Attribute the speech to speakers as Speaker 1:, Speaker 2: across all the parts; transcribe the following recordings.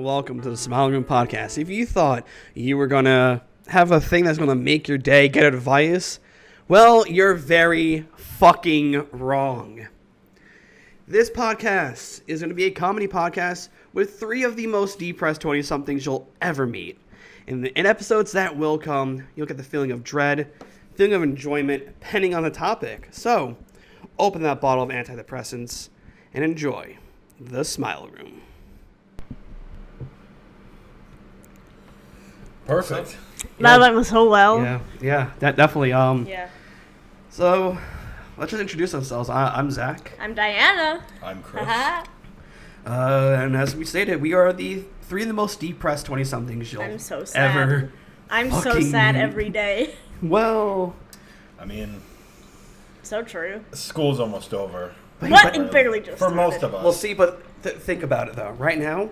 Speaker 1: welcome to the Smile Room Podcast. If you thought you were going to have a thing that's going to make your day, get advice, well, you're very fucking wrong. This podcast is going to be a comedy podcast with three of the most depressed 20-somethings you'll ever meet. In episodes that will come, you'll get the feeling of dread, feeling of enjoyment, depending on the topic. So, open that bottle of antidepressants and enjoy the Smile Room.
Speaker 2: Perfect.
Speaker 3: That went so well.
Speaker 1: Yeah, that definitely.
Speaker 3: Yeah.
Speaker 1: So, let's just introduce ourselves. I'm Zach.
Speaker 3: I'm Diana.
Speaker 2: I'm Chris.
Speaker 1: And as we stated, we are the three of the most depressed 20-somethings you'll
Speaker 3: I'm so sad.
Speaker 1: ever.
Speaker 3: I'm so sad every day.
Speaker 1: Well,
Speaker 2: I mean,
Speaker 3: So true.
Speaker 2: school's almost over.
Speaker 3: What? It barely just
Speaker 2: For
Speaker 3: started.
Speaker 2: most of us.
Speaker 1: we'll see. But think about it though. Right now,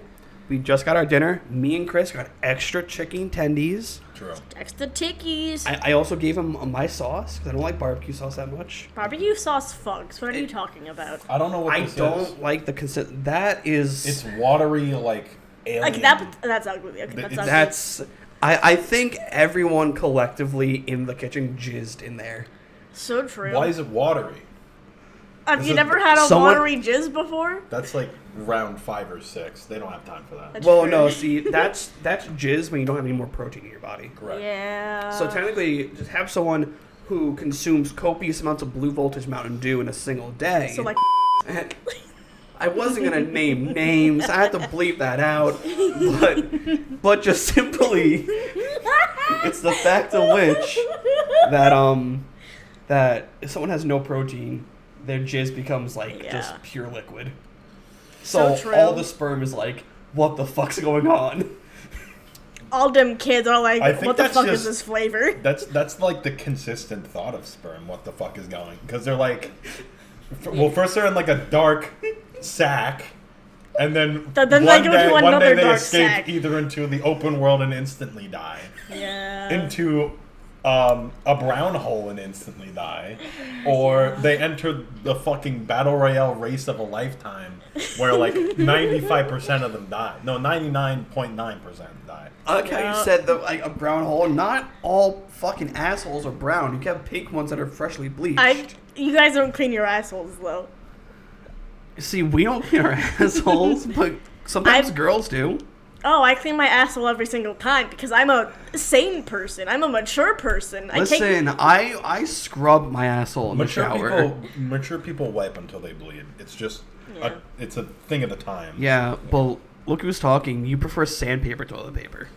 Speaker 1: we just got our dinner. Me and Chris got extra chicken tendies.
Speaker 2: True.
Speaker 3: Extra tickies.
Speaker 1: I also gave him my sauce because I don't like barbecue sauce that much.
Speaker 3: Barbecue sauce fucks. What are you talking about?
Speaker 2: I don't know what
Speaker 1: I
Speaker 2: this is.
Speaker 1: don't like the consist. That is.
Speaker 2: It's watery, like, alien.
Speaker 3: Like that's ugly. Okay, that's ugly.
Speaker 1: That's. I think everyone collectively in the kitchen jizzed in there.
Speaker 3: So true.
Speaker 2: Why is it watery?
Speaker 3: Have
Speaker 2: Is
Speaker 3: you
Speaker 2: it-
Speaker 3: never had a
Speaker 1: someone-
Speaker 3: watery jizz before?
Speaker 2: That's like round 5 or 6. They don't have time for that.
Speaker 3: That's
Speaker 1: Well,
Speaker 3: true.
Speaker 1: no, see, that's jizz when you don't have any more protein in your body.
Speaker 2: Correct.
Speaker 3: Yeah.
Speaker 1: So technically, just have someone who consumes copious amounts of blue voltage Mountain Dew in a single day.
Speaker 3: So like.
Speaker 1: I wasn't gonna name names. I had to bleep that out, but just simply, it's the fact of which that if someone has no protein, their jizz becomes like just pure liquid. So
Speaker 3: true.
Speaker 1: all the sperm is like, what the fuck's going on?
Speaker 3: All them kids are like,
Speaker 2: I think
Speaker 3: what the
Speaker 2: that's
Speaker 3: fuck is
Speaker 2: just-
Speaker 3: this flavor?
Speaker 2: That's like the consistent thought of sperm. What the fuck is going? Because they're like, well, first they're in like a dark sack, and then
Speaker 3: Then they
Speaker 2: one
Speaker 3: go
Speaker 2: day,
Speaker 3: to
Speaker 2: one
Speaker 3: another
Speaker 2: day they
Speaker 3: dark
Speaker 2: escape
Speaker 3: sack.
Speaker 2: either into the open world and instantly die,
Speaker 3: Yeah.
Speaker 2: into a brown hole and instantly die, or they enter the fucking battle royale race of a lifetime where like 95% of them die. No, 99.9% die.
Speaker 1: I like how you said like a brown hole. Not all fucking assholes are brown. You can have pink ones that are freshly bleached.
Speaker 3: You guys don't clean your assholes though.
Speaker 1: See, we don't clean our assholes, but sometimes girls do.
Speaker 3: Oh, I clean my asshole every single time because I'm a sane person. I'm a mature person.
Speaker 1: Listen, I scrub my asshole in the shower.
Speaker 2: Mature people wipe until they bleed. It's just it's a thing of the time.
Speaker 1: Yeah, but look who's talking. You prefer sandpaper toilet paper.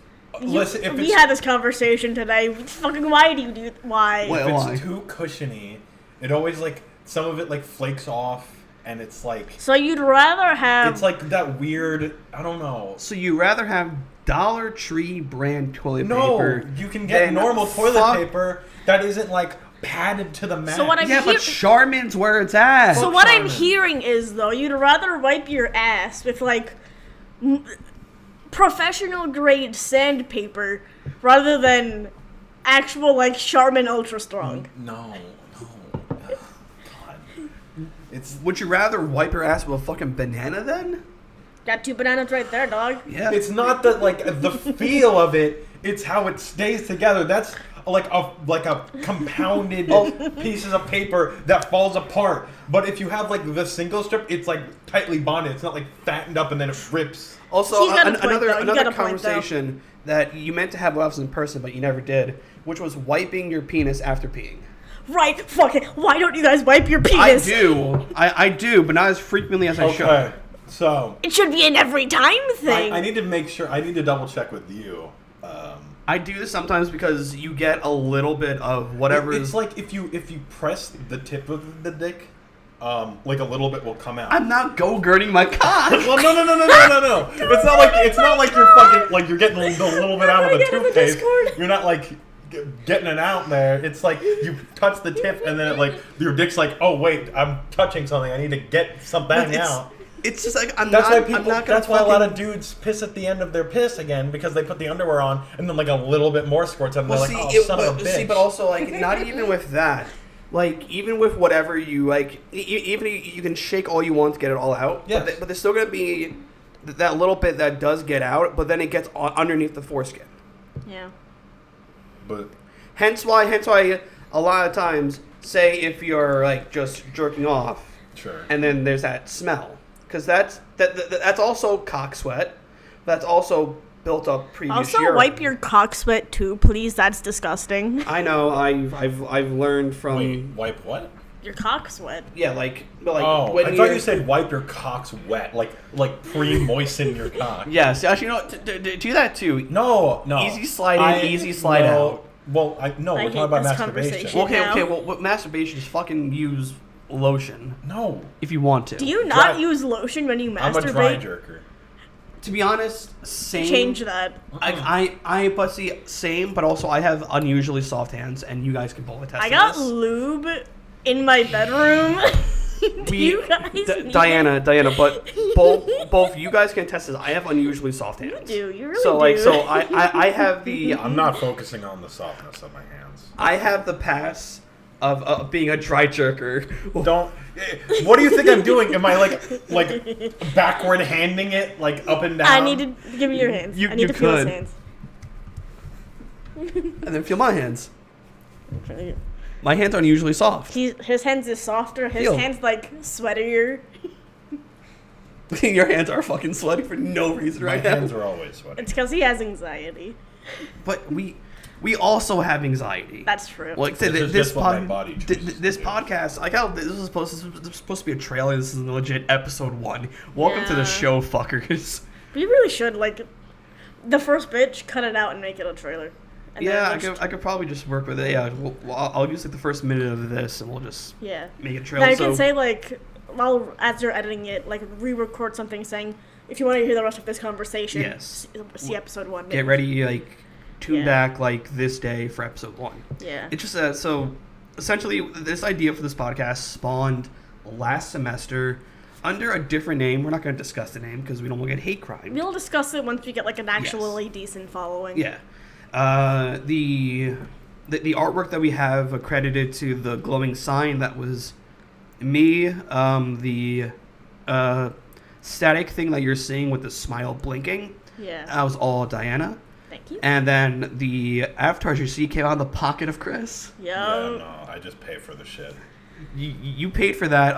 Speaker 2: Listen, if
Speaker 3: we had this conversation today. Fucking why do you do why?
Speaker 1: Wait.
Speaker 2: if
Speaker 1: Why?
Speaker 2: it's too cushiony, it always like some of it like flakes off, and it's like
Speaker 3: So you'd rather have
Speaker 2: it's like that weird. I don't know.
Speaker 1: So you rather have Dollar Tree brand toilet
Speaker 2: No,
Speaker 1: paper?
Speaker 2: you can get
Speaker 1: than
Speaker 2: normal toilet
Speaker 1: fuck-
Speaker 2: paper that isn't like padded to the max.
Speaker 3: So what I'm
Speaker 1: Yeah,
Speaker 3: hear-
Speaker 1: but Charmin's where it's at.
Speaker 3: So
Speaker 2: Fuck
Speaker 3: what I'm
Speaker 2: Charmin.
Speaker 3: hearing is though you'd rather wipe your ass with like professional grade sandpaper rather than actual like Charmin Ultra Strong.
Speaker 2: No. God. It's
Speaker 1: Would you rather wipe your ass with a fucking banana then?
Speaker 3: Got 2 bananas right there, dog.
Speaker 1: Yeah.
Speaker 2: It's not that like the feel of it; it's how it stays together. That's like a compounded pieces of paper that falls apart. But if you have like the single strip, it's like tightly bonded. It's not like fattened up and then it rips.
Speaker 1: Also,
Speaker 3: He's got a point, though. You
Speaker 1: another
Speaker 3: got a point, though.
Speaker 1: conversation that you meant to have with us in person, but you never did, which was wiping your penis after peeing.
Speaker 3: Right, fuck it. Why don't you guys wipe your penis?
Speaker 1: I do, but not as frequently as I should.
Speaker 2: Okay, so
Speaker 3: It should be an every time thing.
Speaker 2: I need to make sure. I need to double check with you.
Speaker 1: I do this sometimes because you get a little bit of whatever.
Speaker 2: It's like if you press the tip of the dick, like a little bit will come out.
Speaker 1: I'm not go-gurting my cock.
Speaker 2: Well, no. It's not like you're fucking like you're getting a little bit out of the
Speaker 3: Get in the
Speaker 2: toothpaste.
Speaker 3: Discord.
Speaker 2: You're not like getting it out there. It's like you touch the tip and then it, like your dick's like, oh wait, I'm touching something. I need to get something out.
Speaker 1: It's just like I'm
Speaker 2: That's
Speaker 1: not.
Speaker 2: why
Speaker 1: I'm
Speaker 2: people.
Speaker 1: not gonna
Speaker 2: That's why a lot of
Speaker 1: fucking-
Speaker 2: dudes piss at the end of their piss again because they put the underwear on and then like a little bit more squirts out and
Speaker 1: Well,
Speaker 2: they're
Speaker 1: see,
Speaker 2: like, oh son of a bitch.
Speaker 1: see, but also like not even with that. Like even with whatever you like, even you can shake all you want to get it all out.
Speaker 2: Yes.
Speaker 1: But there's still gonna be that little bit that does get out, but then it gets underneath the foreskin.
Speaker 3: Yeah.
Speaker 2: But
Speaker 1: Hence why a lot of times, say if you're like just jerking off,
Speaker 2: sure.
Speaker 1: and then there's that smell, because that's also cock sweat. That's also built up previous
Speaker 3: Also,
Speaker 1: urine.
Speaker 3: wipe your cock sweat too, please. That's disgusting.
Speaker 1: I know. I've learned from.
Speaker 2: Wait, wipe what?
Speaker 3: Your cock sweat.
Speaker 1: Yeah, like
Speaker 2: Oh,
Speaker 1: when
Speaker 2: I thought you said wipe your cocks wet, like pre-moisten your cock.
Speaker 1: Yes, actually, do that too.
Speaker 2: No.
Speaker 1: Easy slide in, easy slide out.
Speaker 2: Well, we're
Speaker 3: I
Speaker 2: talking
Speaker 3: hate
Speaker 2: about
Speaker 3: this
Speaker 2: masturbation.
Speaker 3: conversation.
Speaker 1: Okay.
Speaker 3: now.
Speaker 1: Well, what masturbation is fucking use lotion
Speaker 2: No,
Speaker 1: if you want to.
Speaker 3: Do you not
Speaker 2: Dry-
Speaker 3: use lotion when you
Speaker 2: I'm a dry
Speaker 3: masturbate?
Speaker 2: jerker.
Speaker 1: To be honest, same.
Speaker 3: Change that.
Speaker 1: But see, same, but also I have unusually soft hands, and you guys can both attest
Speaker 3: I
Speaker 1: to
Speaker 3: got
Speaker 1: this.
Speaker 3: lube in my bedroom. Do you guys need
Speaker 1: Diana, but both you guys can attest to this. I have unusually soft hands.
Speaker 3: You do. You really
Speaker 1: So
Speaker 3: do.
Speaker 1: I have the
Speaker 2: I'm not focusing on the softness of my hands.
Speaker 1: I have the pass of being a dry jerker.
Speaker 2: Don't. What do you think I'm doing? Am I like backward handing it like up and down?
Speaker 3: I need to give me your hands.
Speaker 1: You-
Speaker 3: I need
Speaker 1: you
Speaker 3: to feel his
Speaker 1: could.
Speaker 3: hands.
Speaker 1: And then feel my hands. My hands aren't usually soft.
Speaker 3: His hands is softer. His
Speaker 1: Feel.
Speaker 3: hands like sweatier.
Speaker 1: Your hands are fucking sweaty for no reason
Speaker 2: My
Speaker 1: right
Speaker 2: hands
Speaker 1: now.
Speaker 2: are always sweaty.
Speaker 3: It's because he has anxiety.
Speaker 1: But we also have anxiety.
Speaker 3: That's true.
Speaker 1: Like
Speaker 2: This is
Speaker 1: this
Speaker 2: just what my body chooses
Speaker 1: this
Speaker 2: to do.
Speaker 1: podcast, like how this is supposed to be a trailer. This is legit episode 1. Welcome to the
Speaker 3: Yeah.
Speaker 1: show, fuckers.
Speaker 3: We really should like the first bitch, cut it out and make it a trailer. And then
Speaker 1: Yeah,
Speaker 3: just-
Speaker 1: I could probably just work with it. Yeah, I'll use like the first minute of this, and we'll just
Speaker 3: yeah.
Speaker 1: make it a
Speaker 3: Now
Speaker 1: trailer.
Speaker 3: you
Speaker 1: So
Speaker 3: can say like while as you're editing it, like re-record something saying, if you want to hear the rest of this conversation,
Speaker 1: Yes.
Speaker 3: see episode 1.
Speaker 1: get ready, like tune
Speaker 3: Yeah.
Speaker 1: back like this day for episode 1.
Speaker 3: Yeah.
Speaker 1: It's just so essentially this idea for this podcast spawned last semester under a different name. We're not going to discuss the name because we don't want to get hate crime.
Speaker 3: We'll discuss it once we get like an actually
Speaker 1: Yes.
Speaker 3: decent following.
Speaker 1: Yeah. The artwork that we have accredited to the glowing sign, that was me. The static thing that you're seeing with the smile blinking,
Speaker 3: Yeah.
Speaker 1: that was all Diana.
Speaker 3: Thank you.
Speaker 1: And then the avatars you see came out of the pocket of Chris.
Speaker 3: Yo.
Speaker 2: Yeah, no, I just pay for the shit.
Speaker 1: You paid for that.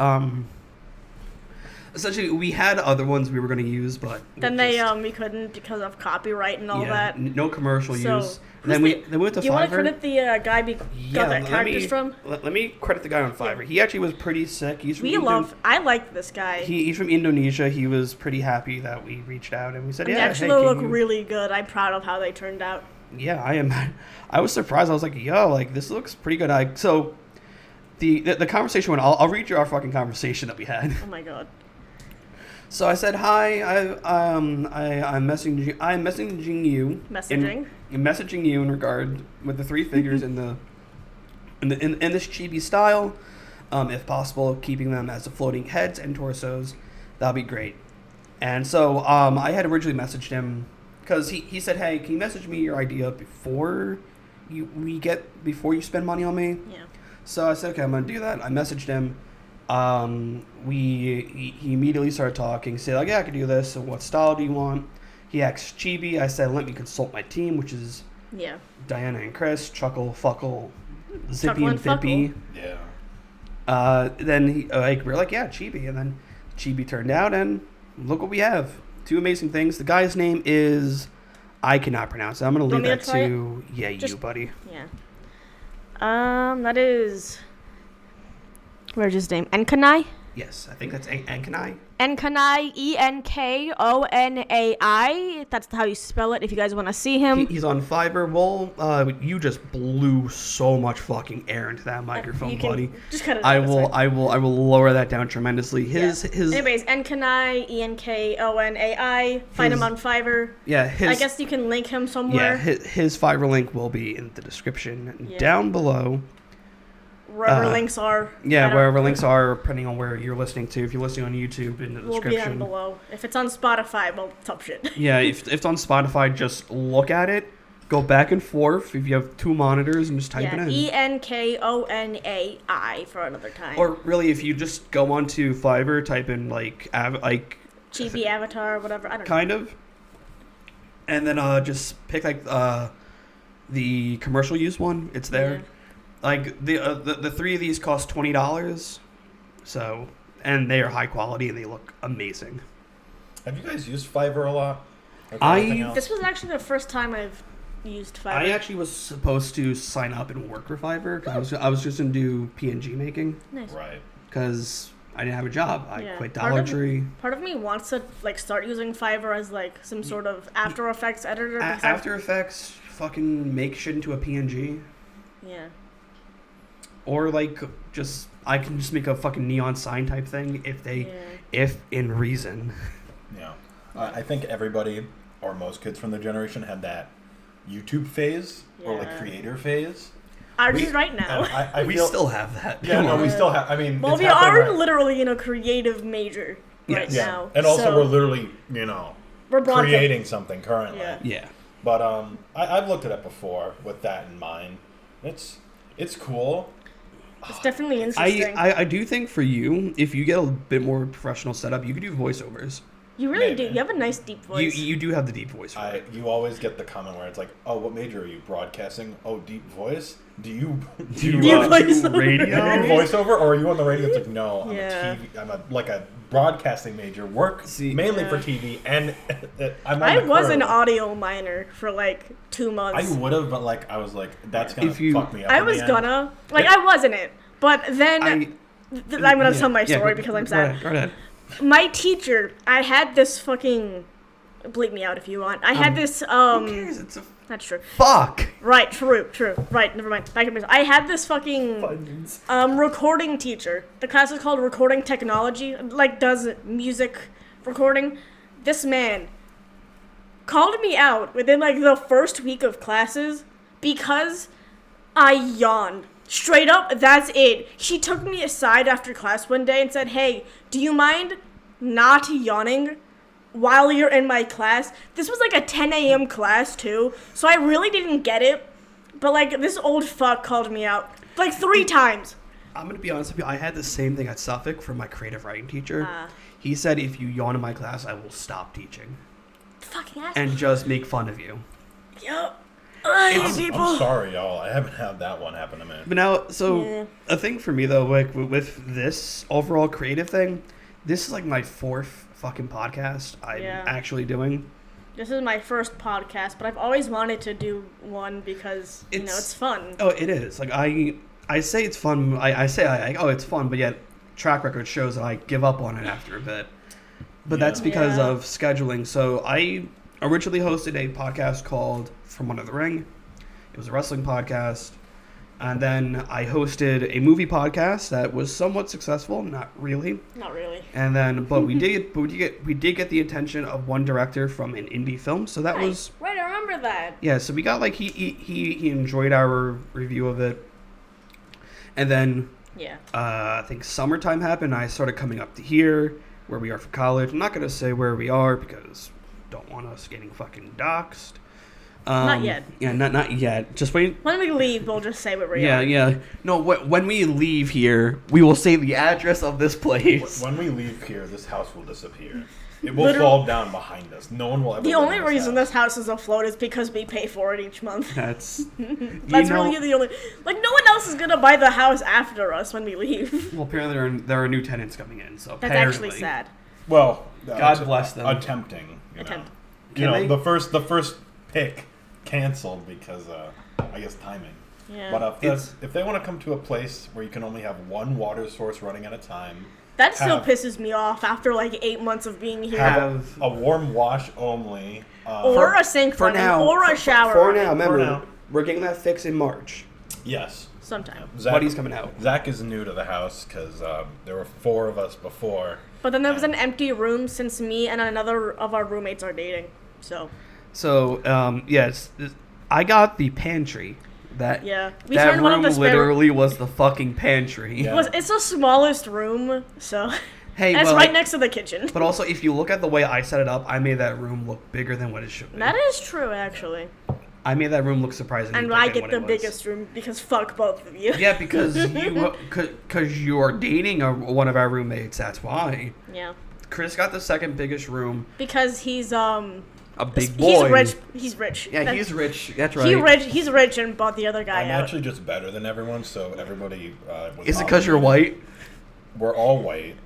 Speaker 1: Essentially, we had other ones we were going to use, but
Speaker 3: Then we couldn't because of copyright and all that.
Speaker 1: no commercial
Speaker 3: So,
Speaker 1: use.
Speaker 3: who's
Speaker 1: And then
Speaker 3: the-
Speaker 1: we went to
Speaker 3: Do you want
Speaker 1: Fiverr.
Speaker 3: to credit the guy we got that characters from?
Speaker 1: Let me credit the guy on Fiverr. He actually was pretty sick. He's from
Speaker 3: I like this guy.
Speaker 1: He's from Indonesia. He was pretty happy that we reached out and we said,
Speaker 3: And
Speaker 1: "Yeah,
Speaker 3: they actually
Speaker 1: hey, can
Speaker 3: look
Speaker 1: you-"
Speaker 3: really good. I'm proud of how they turned out.
Speaker 1: Yeah, I am. I was surprised. I was like, "Yo, like this looks pretty good." So the conversation went. I'll read you our fucking conversation that we had.
Speaker 3: Oh my god.
Speaker 1: So I said, "Hi, I'm messaging you.
Speaker 3: Messaging?
Speaker 1: Messaging you in regard with the 3 figures in this chibi style, if possible, keeping them as the floating heads and torsos. That'll be great." And so I had originally messaged him because he said, "Hey, can you message me your idea before you spend money on me?"
Speaker 3: Yeah.
Speaker 1: So I said, "Okay, I'm gonna do that." I messaged him. He immediately started talking. Said like, "Yeah, I could do this. So what style do you want?" He asked Chibi. I said, "Let me consult my team," which is
Speaker 3: Yeah.
Speaker 1: Diana and Chris, Chuckle, Fuckle, Zippy
Speaker 3: Chuckle
Speaker 1: and
Speaker 3: and Fuckle.
Speaker 1: Fippy.
Speaker 2: Yeah.
Speaker 1: Then we're like, "Yeah, Chibi," and then Chibi turned out, and look what we have. 2 amazing things. The guy's name is, I cannot pronounce it. I'm gonna leave
Speaker 3: Want me to
Speaker 1: that
Speaker 3: try
Speaker 1: to you,
Speaker 3: Just-
Speaker 1: buddy.
Speaker 3: Yeah. That is. Where's his name? Enkanai?
Speaker 1: Yes, I think that's Ankanai.
Speaker 3: Enkanai, Enkonai. That's how you spell it if you guys want to see him.
Speaker 1: He's on Fiverr. Well, you just blew so much fucking air into that microphone,
Speaker 3: You can
Speaker 1: buddy.
Speaker 3: just cut it
Speaker 1: I
Speaker 3: out,
Speaker 1: will,
Speaker 3: sorry.
Speaker 1: I will, I will lower that down tremendously. His
Speaker 3: Anyways, Enkanai, Enkonai. Find him
Speaker 1: His-
Speaker 3: on Fiverr.
Speaker 1: yeah,
Speaker 3: I guess you can link him
Speaker 1: yeah,
Speaker 3: somewhere.
Speaker 1: his Fiverr link will be in the description
Speaker 3: Yeah.
Speaker 1: down below.
Speaker 3: Wherever links are.
Speaker 1: Yeah,
Speaker 3: I don't-
Speaker 1: wherever links are, depending on where you're listening to. If you're listening on YouTube, in the
Speaker 3: will be down
Speaker 1: description.
Speaker 3: below. If it's on Spotify, well, tough shit.
Speaker 1: Yeah, if it's on Spotify, just look at it. Go back and forth if you have 2 monitors and just type
Speaker 3: Yeah,
Speaker 1: it in.
Speaker 3: Enkonai for another time.
Speaker 1: Or really, if you just go onto Fiverr, type in like
Speaker 3: chibi avatar, whatever. I don't know.
Speaker 1: Kind of. And then just pick like the commercial use one. It's there.
Speaker 3: Yeah.
Speaker 1: Like the three of these cost $20. So, and they are high quality and they look amazing.
Speaker 2: Have you guys used Fiverr a lot? Or anything else?
Speaker 3: This was actually the first time I've used Fiverr.
Speaker 1: I actually was supposed to sign up and work for Fiverr because I was just gonna do PNG making
Speaker 3: Nice.
Speaker 2: Right.
Speaker 1: because I didn't have a job. I
Speaker 3: Yeah.
Speaker 1: quit Dollar Tree.
Speaker 3: Part of me wants to like start using Fiverr as like some sort of After Effects editor. because
Speaker 1: After Effects, fucking make shit into a PNG,
Speaker 3: Yeah.
Speaker 1: or like I can just make a fucking neon sign type thing if in reason.
Speaker 2: Yeah. I think everybody, or most kids from their generation, had that YouTube phase or like
Speaker 3: Yeah.
Speaker 2: creator phase.
Speaker 3: Ours is right now.
Speaker 2: I
Speaker 1: We
Speaker 2: feel-
Speaker 1: still have that.
Speaker 2: Yeah, no, we still have. I mean,
Speaker 3: Well,
Speaker 2: it's
Speaker 3: we
Speaker 2: happening
Speaker 3: are
Speaker 2: right-
Speaker 3: literally in a creative major right
Speaker 1: Yes.
Speaker 2: Yeah,
Speaker 3: now.
Speaker 2: and also
Speaker 3: so
Speaker 2: we're literally,
Speaker 3: we're broadcasting.
Speaker 2: creating something currently.
Speaker 3: Yeah.
Speaker 1: Yeah.
Speaker 2: But I've looked at it before with that in mind. It's cool.
Speaker 3: It's definitely interesting.
Speaker 1: I do think for you, if you get a bit more professional setup, you could do voiceovers.
Speaker 3: You really
Speaker 2: Maybe.
Speaker 3: do. You have a nice deep voice.
Speaker 1: You do have the deep voice for it.
Speaker 2: You always get the comment where it's like, "Oh, what major are you? Broadcasting? Oh, deep voice? Do you
Speaker 1: Do you
Speaker 3: Do
Speaker 1: do
Speaker 3: voiceover?
Speaker 1: radio?
Speaker 2: do voiceover, or are you on the radio?" It's like, "No, I'm
Speaker 3: Yeah.
Speaker 2: a TV. I'm a broadcasting major. Work
Speaker 1: See-
Speaker 2: mainly for
Speaker 3: Yeah.
Speaker 2: TV, and I'm on
Speaker 3: I
Speaker 2: the
Speaker 3: was
Speaker 2: crew."
Speaker 3: an audio minor for like 2 months.
Speaker 2: I would have, but like I was like, "That's gonna
Speaker 1: If you-
Speaker 2: fuck me up."
Speaker 3: I
Speaker 2: in the
Speaker 3: was
Speaker 2: end.
Speaker 3: gonna. Like, I was in it. But then I'm gonna tell my story because I'm sad.
Speaker 1: Go ahead.
Speaker 3: My teacher, I had this fucking. Bleep me out if you want. I had this.
Speaker 1: Who cares? It's a
Speaker 3: That's true.
Speaker 1: fuck.
Speaker 3: Right, true. Right, never mind. Back to business. I had this fucking recording teacher. The class is called Recording Technology. Like, does music recording. This man called me out within like the first week of classes because I yawned. Straight up, that's it. She took me aside after class one day and said, "Hey, do you mind not yawning while you're in my class?" This was like a 10 a.m. class too, so I really didn't get it. But like, this old fuck called me out like 3 times.
Speaker 1: I'm gonna be honest with you. I had the same thing at Suffolk from my creative writing teacher.
Speaker 3: Ah.
Speaker 1: He said, "If you yawn in my class, I will stop teaching
Speaker 3: Fucking ass.
Speaker 1: and just make fun of you."
Speaker 3: Yup. I hate people.
Speaker 2: I'm sorry, y'all. I haven't had that one happen to me.
Speaker 1: But now, so
Speaker 3: Yeah.
Speaker 1: a thing for me though, like with this overall creative thing, this is like my 4th fucking podcast I'm
Speaker 3: Yeah.
Speaker 1: actually doing.
Speaker 3: This is my first podcast, but I've always wanted to do one because it's fun.
Speaker 1: Oh, it is. Like I say it's fun. I say it's fun, but yet track record shows that I give up on it after a bit. But that's because
Speaker 3: Yeah.
Speaker 1: of scheduling. So I originally hosted a podcast called From Under the Ring. It was a wrestling podcast. And then I hosted a movie podcast that was somewhat successful, not really.
Speaker 3: Not really.
Speaker 1: And then, but we did get the attention of one director from an indie film. So that was
Speaker 3: Right, I remember that.
Speaker 1: yeah. So we got like he enjoyed our review of it. And then
Speaker 3: Yeah.
Speaker 1: I think summertime happened. I started coming up to here, where we are for college. I'm not gonna say where we are because don't want us getting fucking doxxed.
Speaker 3: Not yet.
Speaker 1: Yeah, not yet. Just wait.
Speaker 3: When we leave, we'll just say what we
Speaker 1: Yeah,
Speaker 3: are.
Speaker 1: yeah. No, when we leave here, we will say the address of this place.
Speaker 2: When we leave here, this house will disappear. It will
Speaker 3: Literally-
Speaker 2: fall down behind us. No one will ever.
Speaker 3: The
Speaker 2: live
Speaker 3: only
Speaker 2: in this
Speaker 3: reason
Speaker 2: house.
Speaker 3: this house is afloat is because we pay for it each month.
Speaker 1: That's
Speaker 3: That's really the only. Like, no one else is gonna buy the house after us when we leave.
Speaker 1: Well, apparently there are new tenants coming in, so
Speaker 3: That's
Speaker 1: apparently.
Speaker 3: actually sad.
Speaker 2: Well,
Speaker 1: God bless them.
Speaker 2: Attempting.
Speaker 3: Attempt.
Speaker 2: You
Speaker 1: Can
Speaker 2: know,
Speaker 1: they?
Speaker 2: the first pick canceled because I guess timing.
Speaker 3: Yeah.
Speaker 2: But
Speaker 1: It's-
Speaker 2: if they want to come to a place where you can only have one water source running at a time,
Speaker 3: That still
Speaker 2: have-
Speaker 3: pisses me off after like 8 months of being here.
Speaker 2: have a warm wash only.
Speaker 3: Or a sink
Speaker 1: for
Speaker 3: running,
Speaker 1: now,
Speaker 3: or a shower.
Speaker 1: For
Speaker 3: running.
Speaker 1: now, remember,
Speaker 2: now.
Speaker 1: we're getting that fixed in March.
Speaker 2: Yes.
Speaker 3: Sometime.
Speaker 1: Buddy's coming out.
Speaker 2: Zach is new to the house because there were 4 of us before.
Speaker 3: But then there was an empty room since me and another of our roommates are dating. So
Speaker 1: Yes, I got the pantry. That
Speaker 3: yeah, we
Speaker 1: that
Speaker 3: turned one of
Speaker 1: room
Speaker 3: the spare.
Speaker 1: literally was the fucking pantry.
Speaker 2: Yeah.
Speaker 3: It's the smallest room, so
Speaker 1: Hey,
Speaker 3: that's
Speaker 1: well,
Speaker 3: right next to the kitchen.
Speaker 1: But also, if you look at the way I set it up, I made that room look bigger than what it should be.
Speaker 3: That is true, actually.
Speaker 1: I made that room look surprisingly
Speaker 3: And
Speaker 1: big
Speaker 3: I
Speaker 1: than
Speaker 3: get
Speaker 1: what
Speaker 3: the
Speaker 1: it was.
Speaker 3: biggest room because fuck both of you.
Speaker 1: Yeah, because you are dating one of our roommates. That's why.
Speaker 3: Yeah.
Speaker 1: Chris got the second biggest room.
Speaker 3: Because he's
Speaker 1: A big boy.
Speaker 3: He's rich.
Speaker 1: Yeah, he's rich. That's right.
Speaker 3: He's rich and bought the other guy
Speaker 2: I'm
Speaker 3: out.
Speaker 2: actually just better than everyone, so everybody was
Speaker 1: Is it because you're white?
Speaker 2: We're all white,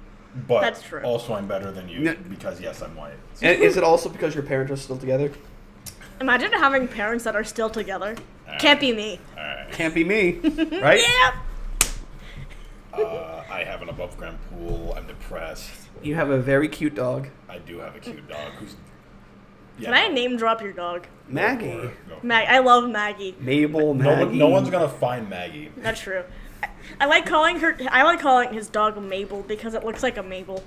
Speaker 2: but
Speaker 3: That's true.
Speaker 2: also I'm better than you
Speaker 1: Yeah.
Speaker 2: because, yes, I'm white.
Speaker 1: And is it also because your parents are still together?
Speaker 3: Imagine having parents that are still together. Can't be me.
Speaker 2: Alright.
Speaker 1: Can't be me, right?
Speaker 3: Yeah.
Speaker 2: I have an above ground pool. I'm depressed.
Speaker 1: You have a very cute dog,
Speaker 2: I do have a cute dog who's...
Speaker 3: Can I name drop your dog?
Speaker 1: Maggie.
Speaker 2: Go for it.
Speaker 3: I love Maggie.
Speaker 1: Mabel,
Speaker 2: No,
Speaker 1: Maggie.
Speaker 2: no one's gonna find Maggie.
Speaker 3: That's true. I like calling his dog Mabel because it looks like a Mabel.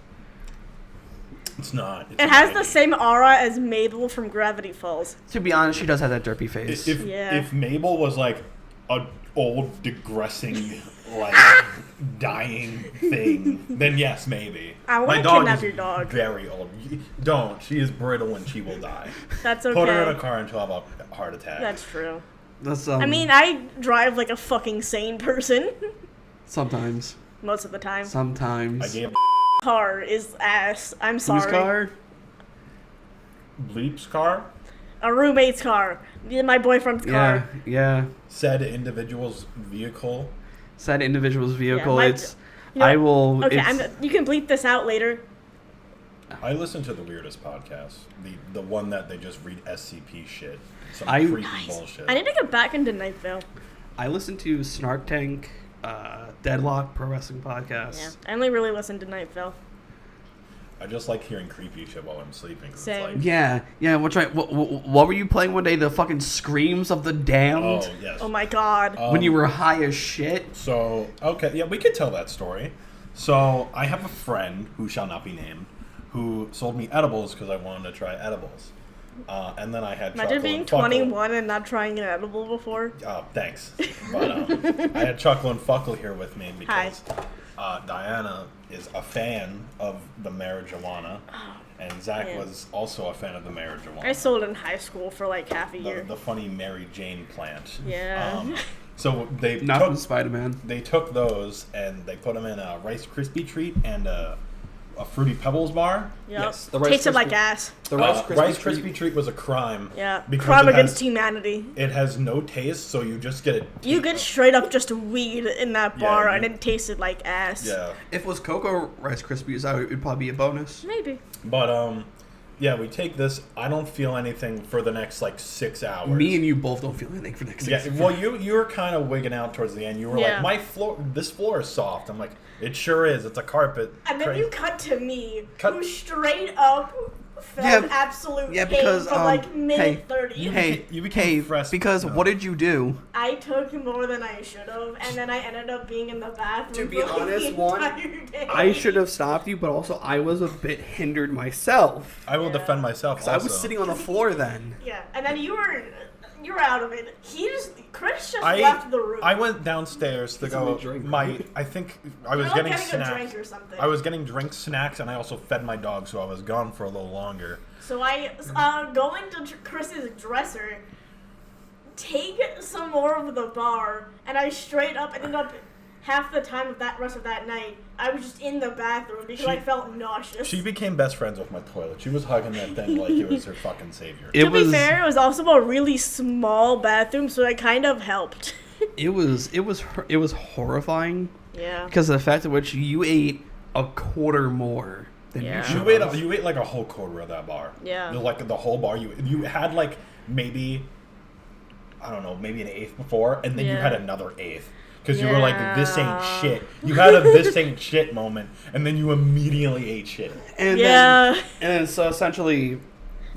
Speaker 2: It's not. It's
Speaker 3: It has
Speaker 2: Maggie.
Speaker 3: the same aura as Mabel from Gravity Falls.
Speaker 1: To be honest, she does have that derpy face.
Speaker 2: If Mabel was like an old, digressing, like dying thing, then yes, maybe.
Speaker 3: I wanna
Speaker 2: My dog
Speaker 3: kidnap
Speaker 2: is
Speaker 3: your dog.
Speaker 2: Very old. Don't. She is brittle and she will die.
Speaker 3: That's okay.
Speaker 2: Put her in a car and she'll have a heart attack.
Speaker 3: That's true.
Speaker 1: That's
Speaker 3: I mean, I drive like a fucking sane person
Speaker 1: sometimes.
Speaker 3: most of the time.
Speaker 1: Sometimes.
Speaker 2: I gave
Speaker 3: Car is ass. I'm sorry.
Speaker 1: Whose car?
Speaker 2: Bleep's car.
Speaker 3: A roommate's car. My boyfriend's car.
Speaker 1: Yeah.
Speaker 2: Said individual's vehicle.
Speaker 1: Said individual's vehicle.
Speaker 3: my-
Speaker 1: It's.
Speaker 3: You know-
Speaker 1: I will.
Speaker 3: Okay,
Speaker 1: it's-
Speaker 3: you can bleep this out later.
Speaker 2: I listen to the weirdest podcast. The one that they just read SCP shit. Some
Speaker 1: I-
Speaker 2: creepy
Speaker 3: Nice.
Speaker 2: bullshit.
Speaker 3: I need to get back into Night Vale.
Speaker 1: I listen to Snark Tank, Deadlock Pro Wrestling Podcast.
Speaker 3: Yeah, I only really listen to Night Vale.
Speaker 2: I just like hearing creepy shit while I'm sleeping. 'Cause
Speaker 3: Same.
Speaker 2: It's like,
Speaker 1: Yeah. What's right? What were you playing one day? The fucking screams of the damned
Speaker 2: oh yes.
Speaker 3: Oh my god.
Speaker 1: when you were high as shit.
Speaker 2: So okay, yeah, we could tell that story. So I have a friend who shall not be named, who sold me edibles because I wanted to try edibles, and then I had
Speaker 3: Imagine
Speaker 2: Chuckle
Speaker 3: being
Speaker 2: and Fuckle.
Speaker 3: 21 and not trying an edible before.
Speaker 2: Thanks, but I had Chuckle and Fuckle here with me because Diana is a fan of the marijuana, and Zach
Speaker 3: man.
Speaker 2: was also a fan of the marijuana.
Speaker 3: I sold in high school for like half a year.
Speaker 2: the funny Mary Jane plant.
Speaker 3: Yeah.
Speaker 2: So they
Speaker 1: Not
Speaker 2: took
Speaker 1: from Spider-Man.
Speaker 2: they took those and they put them in a Rice Krispie treat and a Fruity Pebbles bar.
Speaker 3: Yep.
Speaker 1: Yes, the Rice
Speaker 3: Tasted
Speaker 1: Krispie-
Speaker 3: like ass.
Speaker 1: The
Speaker 2: Rice
Speaker 1: Rice
Speaker 2: Krispie
Speaker 1: Krispie
Speaker 2: treat was a crime.
Speaker 3: Yeah.
Speaker 2: because
Speaker 3: Crime
Speaker 2: it has-
Speaker 3: against humanity.
Speaker 2: It has no taste, so you just get it.
Speaker 3: You get straight up just weed in that
Speaker 2: Yeah,
Speaker 3: bar
Speaker 2: you-
Speaker 3: and it tasted like ass.
Speaker 2: Yeah,
Speaker 1: If it was Cocoa Rice Krispies, it would probably be a bonus.
Speaker 3: Maybe.
Speaker 2: but yeah, we take this. I don't feel anything for the next like 6 hours.
Speaker 1: Me and you both don't feel anything for the next
Speaker 2: Yeah,
Speaker 1: 6
Speaker 2: well, you were kind of wigging out towards the end. You were
Speaker 3: Yeah.
Speaker 2: like, this floor is soft. I'm like, it sure is. It's a carpet.
Speaker 3: And then
Speaker 2: Crazy.
Speaker 3: you cut to me,
Speaker 2: Cut-
Speaker 3: who straight up felt
Speaker 1: Yeah,
Speaker 3: absolute
Speaker 1: yeah,
Speaker 3: pain
Speaker 1: because,
Speaker 3: for like mid-30s.
Speaker 1: Hey,
Speaker 2: you became fresh-
Speaker 1: because
Speaker 2: no.
Speaker 1: what did you do?
Speaker 3: I took more than I should have, and then I ended up being in the bathroom
Speaker 1: To be
Speaker 3: for like
Speaker 1: honest,
Speaker 3: the
Speaker 1: one,
Speaker 3: entire day.
Speaker 1: I should have stopped you, but also I was a bit hindered myself.
Speaker 2: I will
Speaker 3: Yeah.
Speaker 2: defend myself.
Speaker 1: Because I was
Speaker 2: also.
Speaker 1: sitting on the floor then.
Speaker 3: Yeah, and then you were out of it. Chris just left the room.
Speaker 2: I went downstairs to go.
Speaker 1: somebody drink,
Speaker 2: I think I was
Speaker 3: You're
Speaker 2: getting
Speaker 3: like getting a
Speaker 2: snacks.
Speaker 3: drink or something.
Speaker 2: I was getting drinks, snacks, and I also fed my dog, so I was gone for a little longer.
Speaker 3: So I go into Chris's dresser, take some more of the bar, and I straight up ended up half the time of that rest of that night. I was just in the bathroom because I felt nauseous.
Speaker 2: She became best friends with my toilet. She was hugging that thing like it was her fucking savior.
Speaker 1: It
Speaker 3: to be
Speaker 1: was
Speaker 3: fair, it was also a really small bathroom, so it kind of helped.
Speaker 1: it was horrifying
Speaker 3: Yeah.
Speaker 1: because of the fact at which you ate a quarter more than
Speaker 3: Yeah.
Speaker 1: you should.
Speaker 2: You ate like a whole quarter of that bar.
Speaker 3: Yeah.
Speaker 2: Like the whole bar. You had like maybe, I don't know, maybe an eighth before, and then you
Speaker 3: Yeah.
Speaker 2: had another eighth. Because you were like, this ain't
Speaker 3: Yeah.
Speaker 2: shit. You had a this ain't shit moment, and then you immediately ate shit.
Speaker 1: And
Speaker 3: Yeah.
Speaker 1: then so essentially,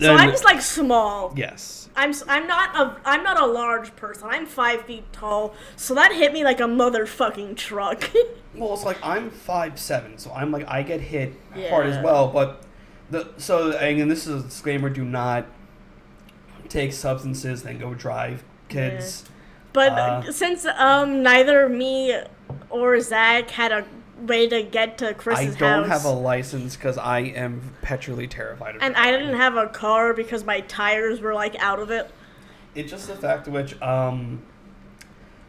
Speaker 3: So
Speaker 1: then-
Speaker 3: I'm just like small.
Speaker 1: yes.
Speaker 3: I'm not a large person. I'm 5 feet tall, so that hit me like a motherfucking truck.
Speaker 1: Well, it's like I'm 5'7", so I'm like I get hit hard as
Speaker 3: Yeah.
Speaker 1: well. But and this is a disclaimer: do not take substances then go drive, kids.
Speaker 3: But since neither me or Zach had a way to get to
Speaker 1: I
Speaker 3: Chris's
Speaker 1: don't
Speaker 3: house,
Speaker 1: have a license because I am perpetually terrified of
Speaker 3: and
Speaker 1: driving.
Speaker 3: I didn't have a car because my tires were like out of it.
Speaker 1: It's just the fact of which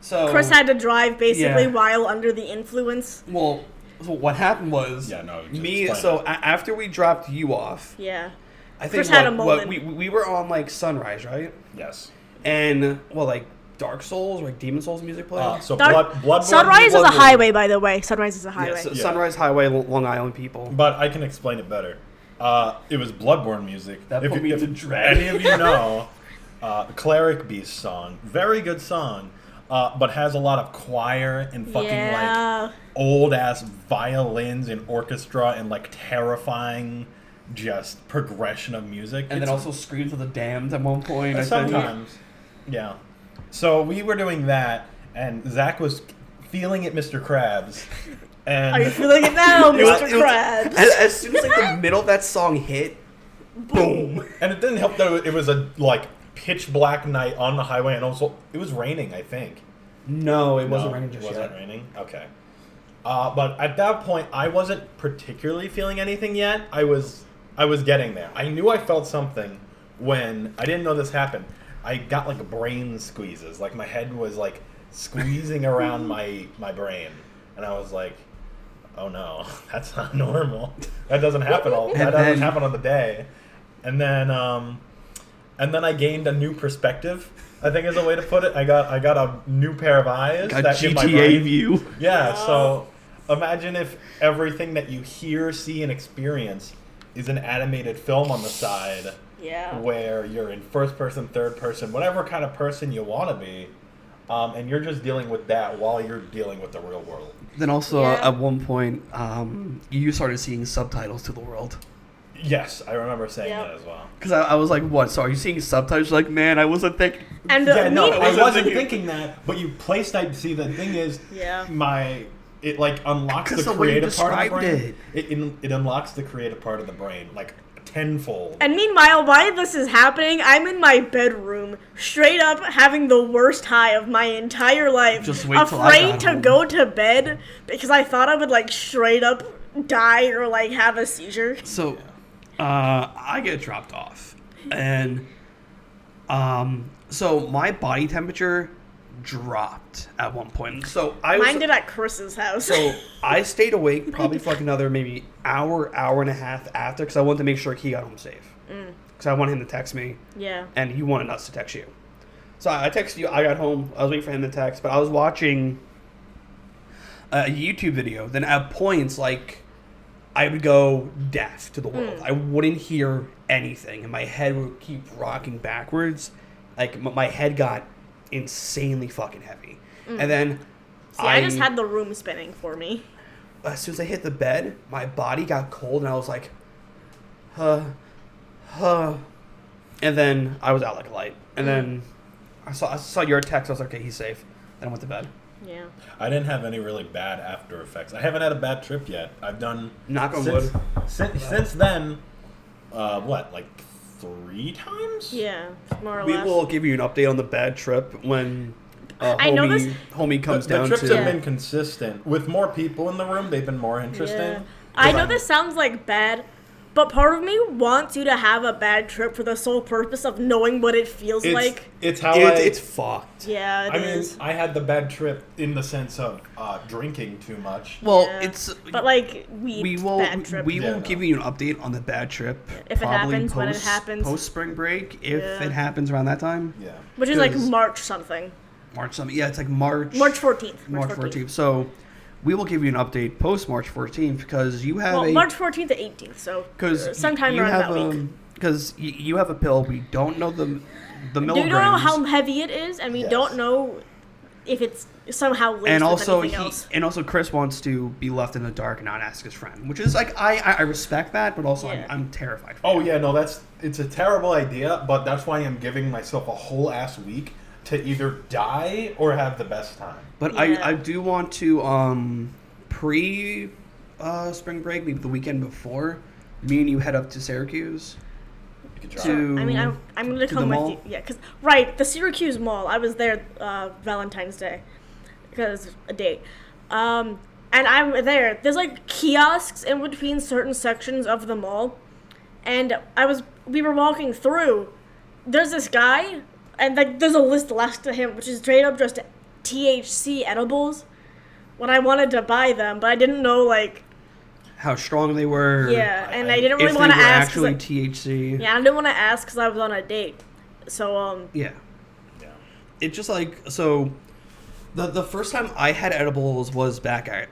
Speaker 1: so
Speaker 3: Chris had to drive basically
Speaker 1: yeah.
Speaker 3: while under the influence.
Speaker 1: well So what happened was
Speaker 2: Yeah, no, just
Speaker 1: me.
Speaker 2: explain
Speaker 1: So
Speaker 2: it.
Speaker 1: after we dropped you off,
Speaker 3: Yeah.
Speaker 1: I think
Speaker 3: Chris had a
Speaker 1: what
Speaker 3: moment.
Speaker 1: we were on like Sunrise, right?
Speaker 2: Yes.
Speaker 1: And like Dark Souls or like Demon Souls music played.
Speaker 2: So
Speaker 3: Dark-
Speaker 2: Bloodborne.
Speaker 3: Sunrise is a
Speaker 2: Bloodborne.
Speaker 3: highway, by the way. Sunrise is a
Speaker 1: Yeah,
Speaker 3: highway.
Speaker 1: so
Speaker 2: Yeah.
Speaker 1: Sunrise Highway, Long Island people.
Speaker 2: But I can explain it better. It was Bloodborne music.
Speaker 1: That
Speaker 2: if
Speaker 1: put me
Speaker 2: if
Speaker 1: into dread.
Speaker 2: any of you know, Cleric Beast song, very good song, but has a lot of choir and fucking
Speaker 3: Yeah.
Speaker 2: like old ass violins and orchestra and like terrifying just progression of music.
Speaker 1: And then
Speaker 2: It's-
Speaker 1: also Screams of the Damned at one point. I think.
Speaker 2: sometimes, yeah. So we were doing that, and Zach was feeling it, Mr. Krabs, and
Speaker 3: Are you feeling it now,
Speaker 1: It was-
Speaker 3: Mr.
Speaker 1: it was-
Speaker 3: Krabs?
Speaker 1: As soon as like the middle of that song hit, boom.
Speaker 2: And it didn't help that it was a like pitch black night on the highway, and also it was raining. I think
Speaker 1: No, it wasn't
Speaker 2: No,
Speaker 1: raining just
Speaker 2: was
Speaker 1: yet.
Speaker 2: it raining? Okay. But at that point, I wasn't particularly feeling anything yet. I was getting there. I knew I felt something when I didn't know this happened. I got like brain squeezes. Like my head was like squeezing around my brain, and I was like, "Oh no, that's not normal. That doesn't happen that doesn't happen on the day." And then I gained a new perspective, I think is a way to put it. I got a new pair of eyes.
Speaker 1: Got
Speaker 2: that in my
Speaker 1: GTA
Speaker 2: brain.
Speaker 1: view.
Speaker 2: Yeah, so imagine if everything that you hear, see, and experience is an animated film on the side
Speaker 3: Yeah.
Speaker 2: where you're in first person, third person, whatever kind of person you want to be, and you're just dealing with that while you're dealing with the real world.
Speaker 1: Then also
Speaker 3: Yeah.
Speaker 1: at one point, you started seeing subtitles to the world.
Speaker 2: Yes, I remember saying
Speaker 3: Yep.
Speaker 2: that as well.
Speaker 1: Because I was like, what? So are you seeing subtitles? Like, man, I wasn't thinking.
Speaker 3: And
Speaker 2: Yeah, no,
Speaker 3: me-
Speaker 2: I wasn't thinking that, but you placed I see the thing is
Speaker 3: Yeah.
Speaker 2: it like unlocks
Speaker 1: Because
Speaker 2: the
Speaker 1: the way you
Speaker 2: creative part of the
Speaker 1: described
Speaker 2: brain. It unlocks the creative part of the brain like tenfold.
Speaker 3: And meanwhile, while this is happening, I'm in my bedroom, straight up having the worst high of my entire life.
Speaker 1: Just wait till I
Speaker 3: afraid
Speaker 1: got
Speaker 3: to
Speaker 1: home.
Speaker 3: go to bed because I thought I would like straight up die or like have a seizure.
Speaker 1: So, I get dropped off, and so my body temperature dropped at one point. So I was,
Speaker 3: Mine did at Chris's house.
Speaker 1: so I stayed awake probably for like another maybe hour and a half after, because I wanted to make sure he got home safe. Because I wanted him to text me,
Speaker 3: yeah.
Speaker 1: and he wanted us to text you. So I texted you. I got home. I was waiting for him to text, but I was watching a YouTube video. Then at points, like, I would go deaf to the world. I wouldn't hear anything, and my head would keep rocking backwards. Like, my head got insanely fucking heavy. And then
Speaker 3: See, I just had the room spinning for me.
Speaker 1: as soon as I hit the bed, my body got cold, and I was like, and then I was out like a light. And then I saw your text. I was like, okay, he's safe. Then I went to bed.
Speaker 3: Yeah.
Speaker 2: I didn't have any really bad after effects. I haven't had a bad trip yet. I've done
Speaker 1: Knock on
Speaker 2: since,
Speaker 1: wood.
Speaker 2: Since then, like 3 times?
Speaker 3: Yeah, more or
Speaker 1: We
Speaker 3: less.
Speaker 1: will give you an update on the bad trip when
Speaker 3: I know this-
Speaker 1: homie comes
Speaker 2: The
Speaker 1: down
Speaker 2: trips
Speaker 1: to.
Speaker 2: have been consistent. With more people in the room, they've been more interesting.
Speaker 3: Yeah.
Speaker 2: 'Cause
Speaker 3: I know
Speaker 2: I'm-
Speaker 3: this sounds like bad, but part of me wants you to have a bad trip for the sole purpose of knowing what it feels like.
Speaker 2: It's how
Speaker 1: It's fucked.
Speaker 3: Yeah,
Speaker 2: I
Speaker 3: it
Speaker 2: mean,
Speaker 3: is.
Speaker 2: I had the bad trip in the sense of drinking too much.
Speaker 1: Well,
Speaker 3: Yeah.
Speaker 1: it's
Speaker 3: But like
Speaker 1: we will
Speaker 3: bad trip.
Speaker 1: we
Speaker 2: Yeah,
Speaker 1: will
Speaker 2: no.
Speaker 1: give you an update on the bad trip.
Speaker 3: If it
Speaker 1: probably
Speaker 3: happens, when it happens.
Speaker 1: post spring break, if
Speaker 3: Yeah.
Speaker 1: it happens around that time,
Speaker 2: Yeah.
Speaker 3: Which is like
Speaker 1: 'cause
Speaker 3: March something.
Speaker 1: March something. Yeah, it's like March.
Speaker 3: March 14th.
Speaker 1: March 14th. So we will give you an update post March 14th because you have
Speaker 3: Well,
Speaker 1: a
Speaker 3: March 14th to 18th, so sometime
Speaker 1: you
Speaker 3: around
Speaker 1: have
Speaker 3: that week.
Speaker 1: because you have a pill. We don't know the
Speaker 3: We
Speaker 1: milligrams.
Speaker 3: don't know how heavy it is, and we
Speaker 2: Yes.
Speaker 3: don't know if it's somehow laced
Speaker 1: and also
Speaker 3: with anything else.
Speaker 1: Chris wants to be left in the dark and not ask his friend, which is like I respect that, but also
Speaker 3: Yeah.
Speaker 1: I'm terrified. For
Speaker 2: Oh
Speaker 1: him.
Speaker 2: yeah, no, it's a terrible idea, but that's why I'm giving myself a whole ass week to either die or have the best time.
Speaker 1: But
Speaker 3: Yeah.
Speaker 1: I do want to pre spring break, maybe the weekend before, me and you head up to Syracuse.
Speaker 2: You could try.
Speaker 1: To
Speaker 3: I mean, I'm gonna
Speaker 1: to
Speaker 3: come
Speaker 1: the
Speaker 3: with
Speaker 1: mall?
Speaker 3: you. Yeah, cause right, the Syracuse Mall. I was there Valentine's Day because a date. And I'm there. There's like kiosks in between certain sections of the mall, and we were walking through. There's this guy, and like there's a list next to him, which is straight up just THC edibles. when I wanted to buy them, but I didn't know like
Speaker 1: how strong they were.
Speaker 3: Yeah, and I didn't really
Speaker 1: if
Speaker 3: want to
Speaker 1: they were
Speaker 3: ask.
Speaker 1: actually THC.
Speaker 3: Yeah, I didn't want to ask because I was on a date. So
Speaker 1: Yeah. It's just like so. The first time I had edibles was back at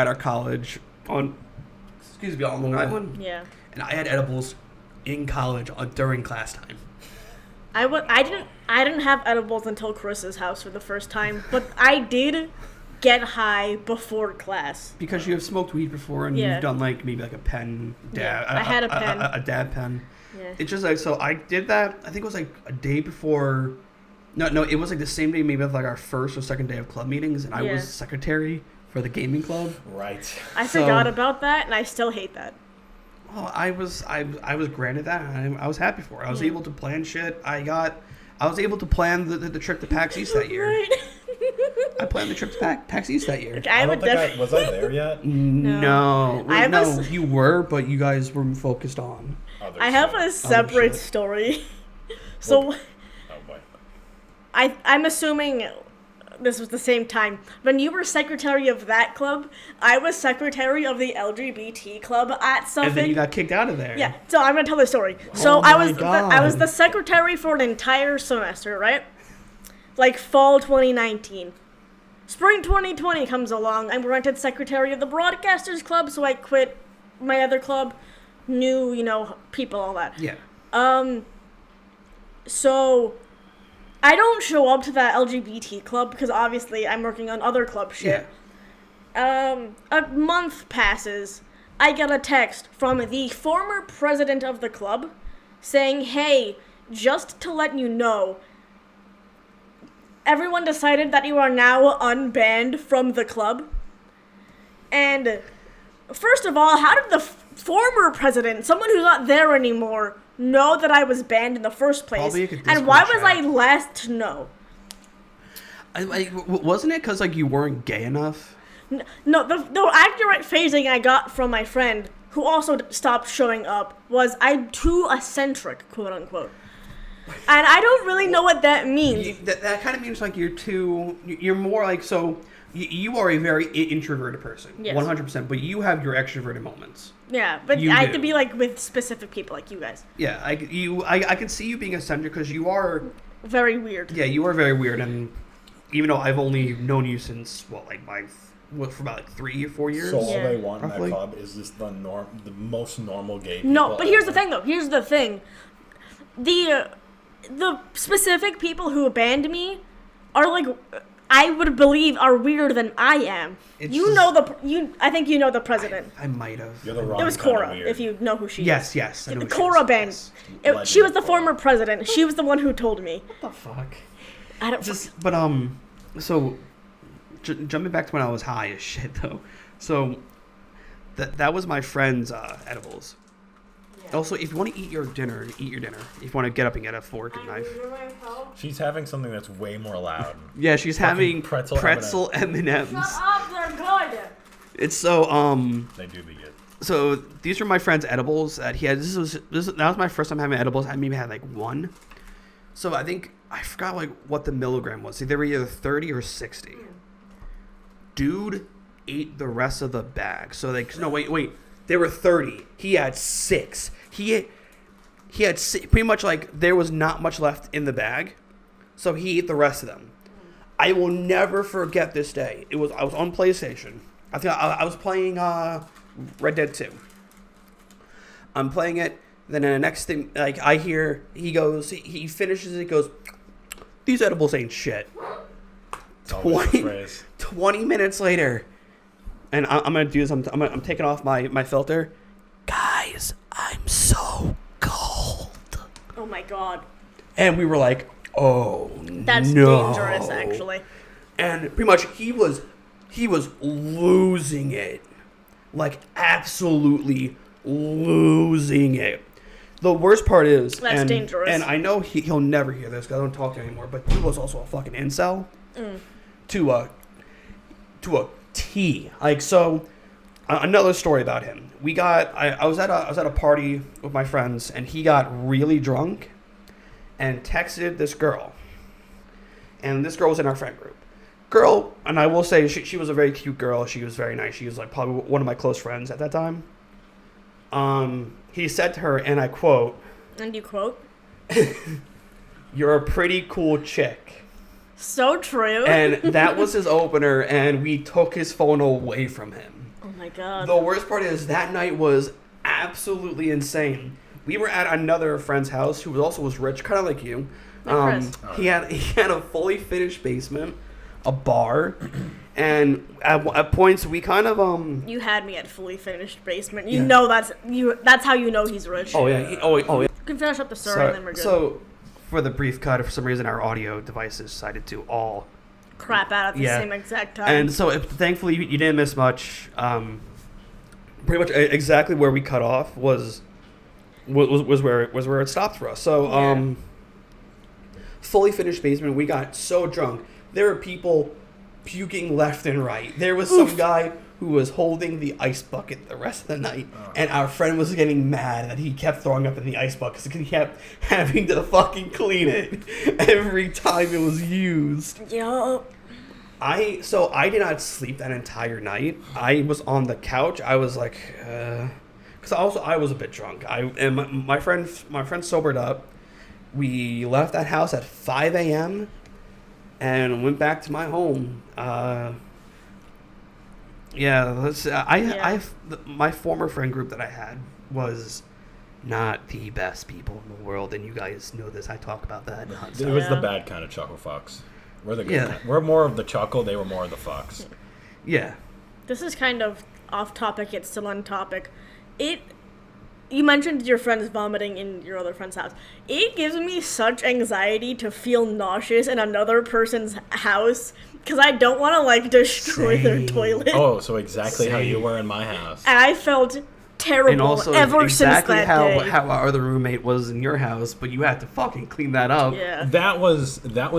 Speaker 1: our college on Long Island.
Speaker 3: Yeah.
Speaker 1: And I had edibles in college during class time.
Speaker 3: I didn't have edibles until Chris's house for the first time, but I did get high before class.
Speaker 1: Because you have smoked weed before and you've done like maybe like a pen dab.
Speaker 3: Yeah, I had a pen.
Speaker 1: A dab pen.
Speaker 3: Yeah.
Speaker 1: It's just like, so I did that, I think it was like a day before, no, it was like the same day maybe of like our first or second day of club meetings, and I was secretary for the gaming club.
Speaker 2: Right.
Speaker 3: I forgot about that, and I still hate that.
Speaker 1: Well, I was granted that, and I was happy for it. I was able to plan shit. I was able to plan the trip to PAX East that year.
Speaker 3: Right.
Speaker 1: I planned the trip to PAX East that year.
Speaker 2: I don't think was I there yet?
Speaker 1: No. You were, but you guys were focused on.
Speaker 3: I have a separate story. So,
Speaker 2: oh boy.
Speaker 3: I'm assuming this was the same time. When you were secretary of that club, I was secretary of the LGBT club at Suffolk.
Speaker 1: And then you got kicked out of there.
Speaker 3: Yeah, so I'm going to tell the story. So I was the secretary for an entire semester, right? Like fall 2019. Spring 2020 comes along. I'm rented secretary of the Broadcasters Club, so I quit my other club. New, people, all that.
Speaker 1: Yeah.
Speaker 3: So I don't show up to that LGBT club because obviously I'm working on other club shit. Yeah. A month passes. I get a text from the former president of the club saying, "Hey, just to let you know, everyone decided that you are now unbanned from the club." And first of all, how did the former president, someone who's not there anymore, know that I was banned in the first place? And why was I last to know?
Speaker 1: Wasn't it because you weren't gay enough?
Speaker 3: No, the accurate phrasing I got from my friend, who also stopped showing up, was I'm too eccentric, quote unquote. And I don't really know what that means.
Speaker 1: That kind of means you're more so you are a very introverted person, yes. 100%, but you have your extroverted moments.
Speaker 3: Yeah, but I have to be with specific people like you guys.
Speaker 1: Yeah, I can see you being eccentric because you are
Speaker 3: very weird.
Speaker 1: Yeah, you are very weird, and even though I've only known you since for about 3 or 4 years.
Speaker 2: So all they want in that club is just the most normal gay people.
Speaker 3: No, but here's the thing though. Here's the thing. The specific people who banned me are I would believe are weirder than I am. I think you know the president.
Speaker 1: I might have.
Speaker 2: You're the wrong
Speaker 3: It was Cora, if you know who she is.
Speaker 1: Yes. I know
Speaker 3: Cora banned. Yes. She was the former president. She was the one who told me.
Speaker 1: What the fuck?
Speaker 3: I don't.
Speaker 1: So jumping back to when I was high as shit though. So that was my friend's edibles. Yeah. Also, if you want to eat your dinner. If you want to get up and get a fork and knife.
Speaker 2: She's having something that's way more loud.
Speaker 1: Yeah, she's having pretzel M&Ms.
Speaker 3: Shut up, they're good.
Speaker 1: It's so
Speaker 2: They do be good.
Speaker 1: So these are my friend's edibles that he had. That was my first time having edibles. I maybe had one. So I forgot what the milligram was. They were either 30 or 60. Dude ate the rest of the bag. So no wait. They were 30. He had 6. He had pretty much there was not much left in the bag, so he ate the rest of them. I will never forget this day. I was on PlayStation. I think I was playing Red Dead 2. I'm playing it. Then the next thing, I hear he finishes it. He goes, "These edibles ain't shit." 20 minutes later. And I'm going to do this. I'm taking off my filter. Guys, I'm so cold.
Speaker 3: Oh, my God.
Speaker 1: And we were like, oh,
Speaker 3: That's dangerous, actually.
Speaker 1: And pretty much he was losing it. Absolutely losing it. The worst part is...
Speaker 3: That's dangerous.
Speaker 1: And I know he'll never hear this because I don't talk to him anymore, but he was also a fucking incel. To a T. Another story about him. I was at a party with my friends, and he got really drunk and texted this girl. And this girl was in our friend group. girl, and I will say she was a very cute girl. She was very nice. She was like probably one of my close friends at that time. He said to her, and I quote,
Speaker 3: And you quote?
Speaker 1: "You're a pretty cool chick."
Speaker 3: So true.
Speaker 1: And that was his opener, and we took his phone away from him.
Speaker 3: Oh my god.
Speaker 1: The worst part is that night was absolutely insane. We were at another friend's house who also was rich, kind of like you. He had a fully finished basement, a bar, and at points we kind of
Speaker 3: You had me at fully finished basement. You know that's how you know he's rich.
Speaker 1: Oh yeah. Yeah.
Speaker 3: You can finish up the story and then we're good.
Speaker 1: So, for the brief cut, for some reason our audio devices decided to all
Speaker 3: crap out at the same exact time.
Speaker 1: And so, thankfully, you didn't miss much. Pretty much exactly where we cut off was where it stopped for us. So, fully finished basement. We got so drunk. There were people puking left and right. There was some guy who was holding the ice bucket the rest of the night, and our friend was getting mad that he kept throwing up in the ice bucket because he kept having to fucking clean it every time it was used.
Speaker 3: Yo.
Speaker 1: I did not sleep that entire night. I was on the couch. I was like, because I was a bit drunk. My friend sobered up. We left that house at 5 a.m. and went back to my home. My former friend group that I had was not the best people in the world, and you guys know this. I talk about that.
Speaker 4: It was the bad kind of chuckle fucks. We're the good kind. We're more of the chuckle. They were more of the fucks.
Speaker 1: Yeah.
Speaker 3: This is kind of off topic, yet still on topic. You mentioned your friends vomiting in your other friend's house. It gives me such anxiety to feel nauseous in another person's house because I don't want to destroy their toilet.
Speaker 4: Oh, so exactly how you were in my house.
Speaker 3: And I felt terrible
Speaker 1: and also
Speaker 3: ever
Speaker 1: exactly
Speaker 3: since that day.
Speaker 1: how our other roommate was in your house, but you had to fucking clean that up.
Speaker 3: Yeah.
Speaker 4: That was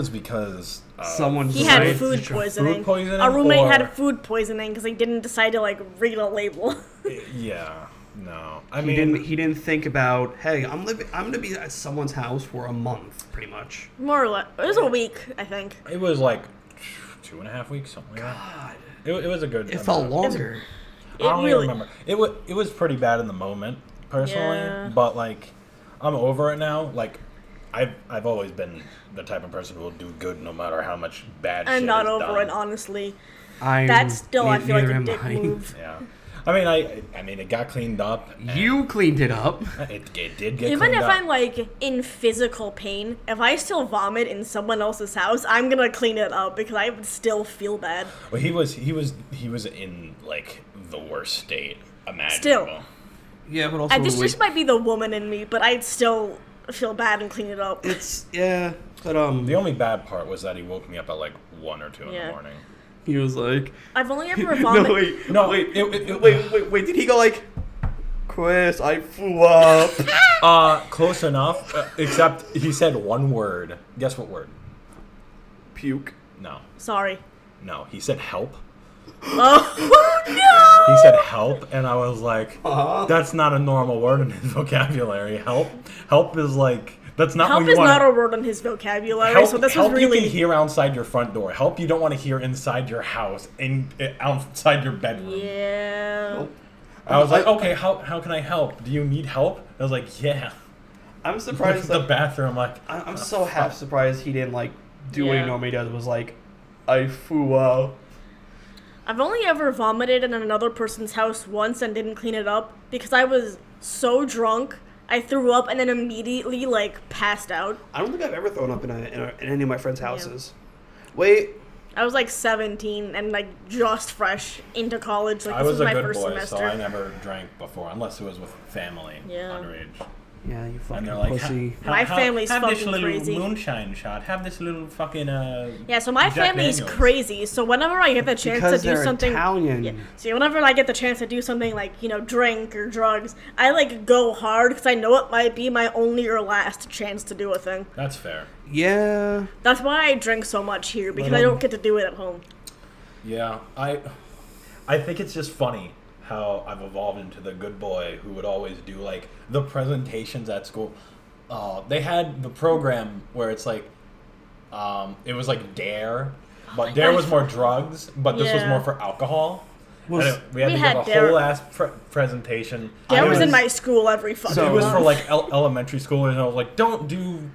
Speaker 4: because
Speaker 1: someone
Speaker 3: had food poisoning. Our roommate had food poisoning because he didn't decide to read a label.
Speaker 4: Yeah. No,
Speaker 1: he didn't think about, hey, I'm gonna be at someone's house for a month, pretty much.
Speaker 3: More or less, it was a week, I think.
Speaker 4: It was 2.5 weeks, something like that. It was a good.
Speaker 1: It felt longer.
Speaker 4: I don't really remember. It was pretty bad in the moment, personally, but I'm over it now. I've always been the type of person who will do good no matter how much bad.
Speaker 3: I'm
Speaker 4: shit
Speaker 3: not
Speaker 4: is
Speaker 3: over
Speaker 4: done.
Speaker 3: it, honestly.
Speaker 1: I
Speaker 3: feel like a dick move.
Speaker 4: Yeah. I mean, it got cleaned up.
Speaker 1: You cleaned it up.
Speaker 4: It did get
Speaker 3: Even
Speaker 4: cleaned
Speaker 3: if
Speaker 4: up.
Speaker 3: I'm in physical pain, if I still vomit in someone else's house, I'm gonna clean it up because I would still feel bad.
Speaker 4: Well, he was in the worst state imaginable.
Speaker 3: Still.
Speaker 1: Yeah, but also
Speaker 3: this just might be the woman in me, but I'd still feel bad and clean it up.
Speaker 1: But
Speaker 4: the only bad part was that he woke me up at 1 or 2 in the morning.
Speaker 1: He was like,
Speaker 3: I've only ever vomited.
Speaker 1: wait. Did he go Chris, I flew up?
Speaker 4: Close enough. Except he said one word. Guess what word?
Speaker 1: Puke.
Speaker 4: No.
Speaker 3: Sorry.
Speaker 4: No. He said help.
Speaker 3: Oh no!
Speaker 4: He said help, and I was like, that's not a normal word in his vocabulary. Help is that's not
Speaker 3: help
Speaker 4: what you
Speaker 3: is
Speaker 4: want.
Speaker 3: not a word in his vocabulary,
Speaker 4: Help,
Speaker 3: so this
Speaker 4: help
Speaker 3: was really...
Speaker 4: you can hear outside your front door. Help you don't want to hear inside your house, outside your bedroom.
Speaker 3: Yeah.
Speaker 4: I was like, okay, how can I help? Do you need help? I was like, yeah.
Speaker 1: I'm surprised.
Speaker 4: The bathroom,
Speaker 1: I'm so half surprised he didn't do what he normally does. Was I flew up.
Speaker 3: I've only ever vomited in another person's house once and didn't clean it up because I was so drunk. I threw up and then immediately passed out.
Speaker 1: I don't think I've ever thrown up in any of my friends' houses. Yeah. Wait.
Speaker 3: I was 17 and just fresh into college.
Speaker 4: I
Speaker 3: this
Speaker 4: was
Speaker 3: my
Speaker 4: a good
Speaker 3: first
Speaker 4: boy,
Speaker 3: semester.
Speaker 4: so I never drank before, unless it was with family underage.
Speaker 1: Yeah, you fucking
Speaker 4: and they're
Speaker 1: pussy.
Speaker 3: My family's
Speaker 4: have
Speaker 3: fucking
Speaker 4: this little
Speaker 3: crazy.
Speaker 4: moonshine shot. Have this little fucking
Speaker 3: Yeah, so my
Speaker 4: Jack
Speaker 3: family's
Speaker 4: Daniels.
Speaker 3: crazy. So whenever I get the chance
Speaker 1: because
Speaker 3: to do
Speaker 1: they're
Speaker 3: something,
Speaker 1: Italian.
Speaker 3: yeah. So whenever I get the chance to do something drink or drugs, I go hard because I know it might be my only or last chance to do a thing.
Speaker 4: That's fair.
Speaker 1: Yeah.
Speaker 3: That's why I drink so much here because I don't get to do it at home.
Speaker 4: Yeah, I think it's just funny how I've evolved into the good boy who would always do the presentations at school. They had the program where it's it was Dare, But Dare was more drugs, but this was more for alcohol. We had to give a whole ass presentation.
Speaker 3: Dare was in my school every fucking
Speaker 4: It was
Speaker 3: month.
Speaker 4: for like elementary schoolers, and I was like, "Don't do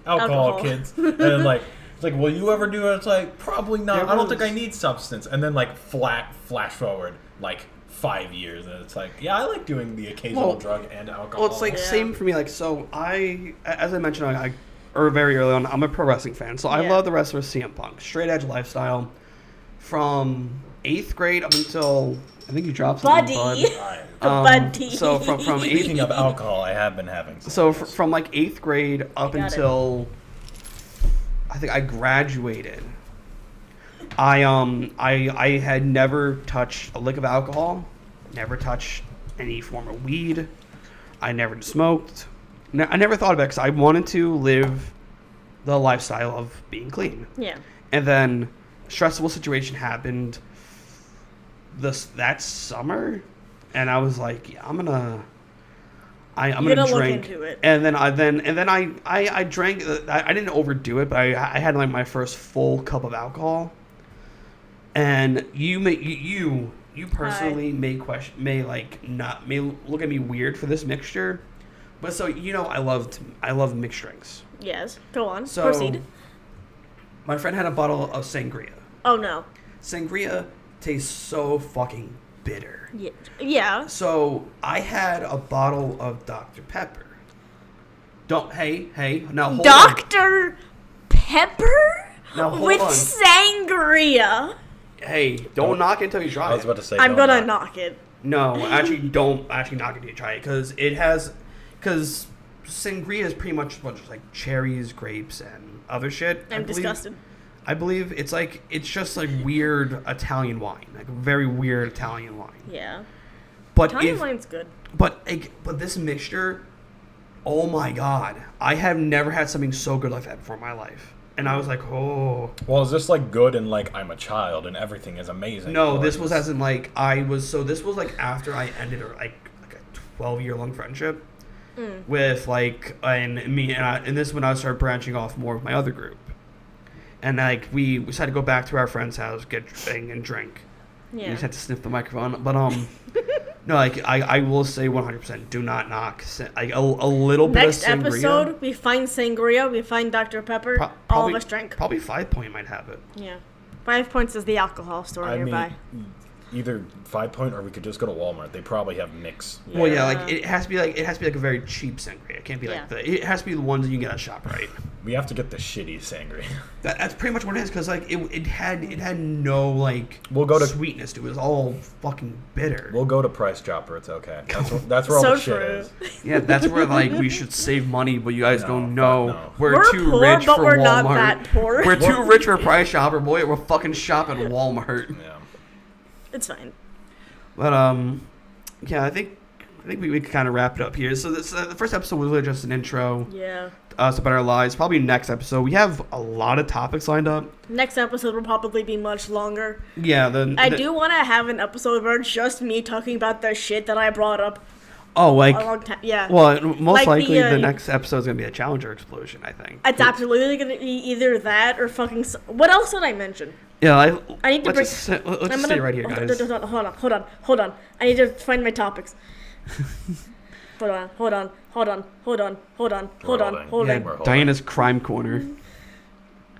Speaker 4: alcohol, kids." And then like, it's like, "Will you ever do it?" It's like, "Probably not. I don't think I need substance." And then like flash forward like 5 years, and it's like, yeah, I like doing the occasional drug and alcohol.
Speaker 1: Well, it's like same for me. Like, so as I mentioned, or very early on, I'm a pro wrestling fan, so I love the wrestler CM Punk, straight edge lifestyle, from 8th grade up until I think you dropped something,
Speaker 3: Buddy.
Speaker 1: So from 8th,
Speaker 4: Speaking of alcohol, I have been having some.
Speaker 1: So from like 8th grade up until I think I graduated, I had never touched a lick of alcohol, never touched any form of weed, I never smoked, I never thought about it because I wanted to live the lifestyle of being clean.
Speaker 3: Yeah.
Speaker 1: And then a stressful situation happened that summer, and I was like, yeah, I'm gonna drink.
Speaker 3: Look into it.
Speaker 1: And then I drank. I didn't overdo it, but I had like my first full cup of alcohol. And you personally may look at me weird for this mixture, but so I love mixed drinks.
Speaker 3: Yes. Go on.
Speaker 1: So,
Speaker 3: proceed.
Speaker 1: My friend had a bottle of sangria.
Speaker 3: Oh no.
Speaker 1: Sangria tastes so fucking bitter.
Speaker 3: Yeah. Yeah.
Speaker 1: So I had a bottle of Dr. Pepper. Hey, now hold on.
Speaker 3: Dr. Pepper
Speaker 1: Now hold
Speaker 3: with
Speaker 1: on.
Speaker 3: sangria.
Speaker 1: Hey, don't knock it until you try it.
Speaker 4: I was about to say,
Speaker 3: I'm gonna knock it.
Speaker 1: No, don't actually knock it until you try it, because sangria is pretty much just like cherries, grapes, and other shit.
Speaker 3: I'm disgusted.
Speaker 1: I believe it's just like weird Italian wine, like very weird Italian wine.
Speaker 3: Yeah.
Speaker 1: But
Speaker 3: Italian wine's good.
Speaker 1: But this mixture, oh my god, I have never had something so good like that before in my life. And I was like, oh.
Speaker 4: Well, is this like good and like I'm a child and everything is amazing?
Speaker 1: No, this was as in like this was like after I ended like a 12-year-long friendship with like and this is when I started branching off more with my other group. And like we decided to go back to our friend's house, get and drink. Yeah. You just had to sniff the microphone, but no, like I will say 100%, do not knock like a little bit of sangria.
Speaker 3: Next episode, we find sangria, we find Dr. Pepper, all of us drink.
Speaker 1: Probably 5 Point might have it.
Speaker 3: Yeah, 5 Points is the alcohol store nearby.
Speaker 4: Either 5 Point or we could just go to Walmart. They probably have mix.
Speaker 1: Yeah. Well, yeah, like it has to be like a very cheap sangria. It can't be like it has to be the ones that you can get at ShopRite.
Speaker 4: We have to get the shitty sangria.
Speaker 1: That's pretty much what it is, because like it had no like sweetness to it. It was all fucking bitter.
Speaker 4: We'll go to Price Chopper. It's okay. That's where all the shit is.
Speaker 1: Yeah, that's where like we should save money, but you guys go no. We're too
Speaker 3: poor,
Speaker 1: rich
Speaker 3: but
Speaker 1: for
Speaker 3: we're
Speaker 1: Walmart.
Speaker 3: Not that poor.
Speaker 1: We're too rich for Price Chopper, boy. We're fucking shopping at Walmart.
Speaker 4: Yeah.
Speaker 3: It's fine.
Speaker 1: But yeah, I think we can kind of wrap it up here. So this the first episode was really just an intro.
Speaker 3: Yeah.
Speaker 1: Us about our lives. Probably next episode we have a lot of topics lined up.
Speaker 3: Next episode will probably be much longer.
Speaker 1: Yeah.
Speaker 3: I do want to have an episode where it's just me talking about the shit that I brought up.
Speaker 1: Oh, like
Speaker 3: a long time. Yeah.
Speaker 1: Well, most
Speaker 3: like
Speaker 1: likely the next episode is gonna be a Challenger explosion. I think
Speaker 3: it's absolutely gonna be either that or fucking. What else did I mention?
Speaker 1: Yeah,
Speaker 3: I need to
Speaker 1: let's just stay right here, guys.
Speaker 3: Hold on. I need to find my topics. Hold on.
Speaker 1: Diana's crime corner.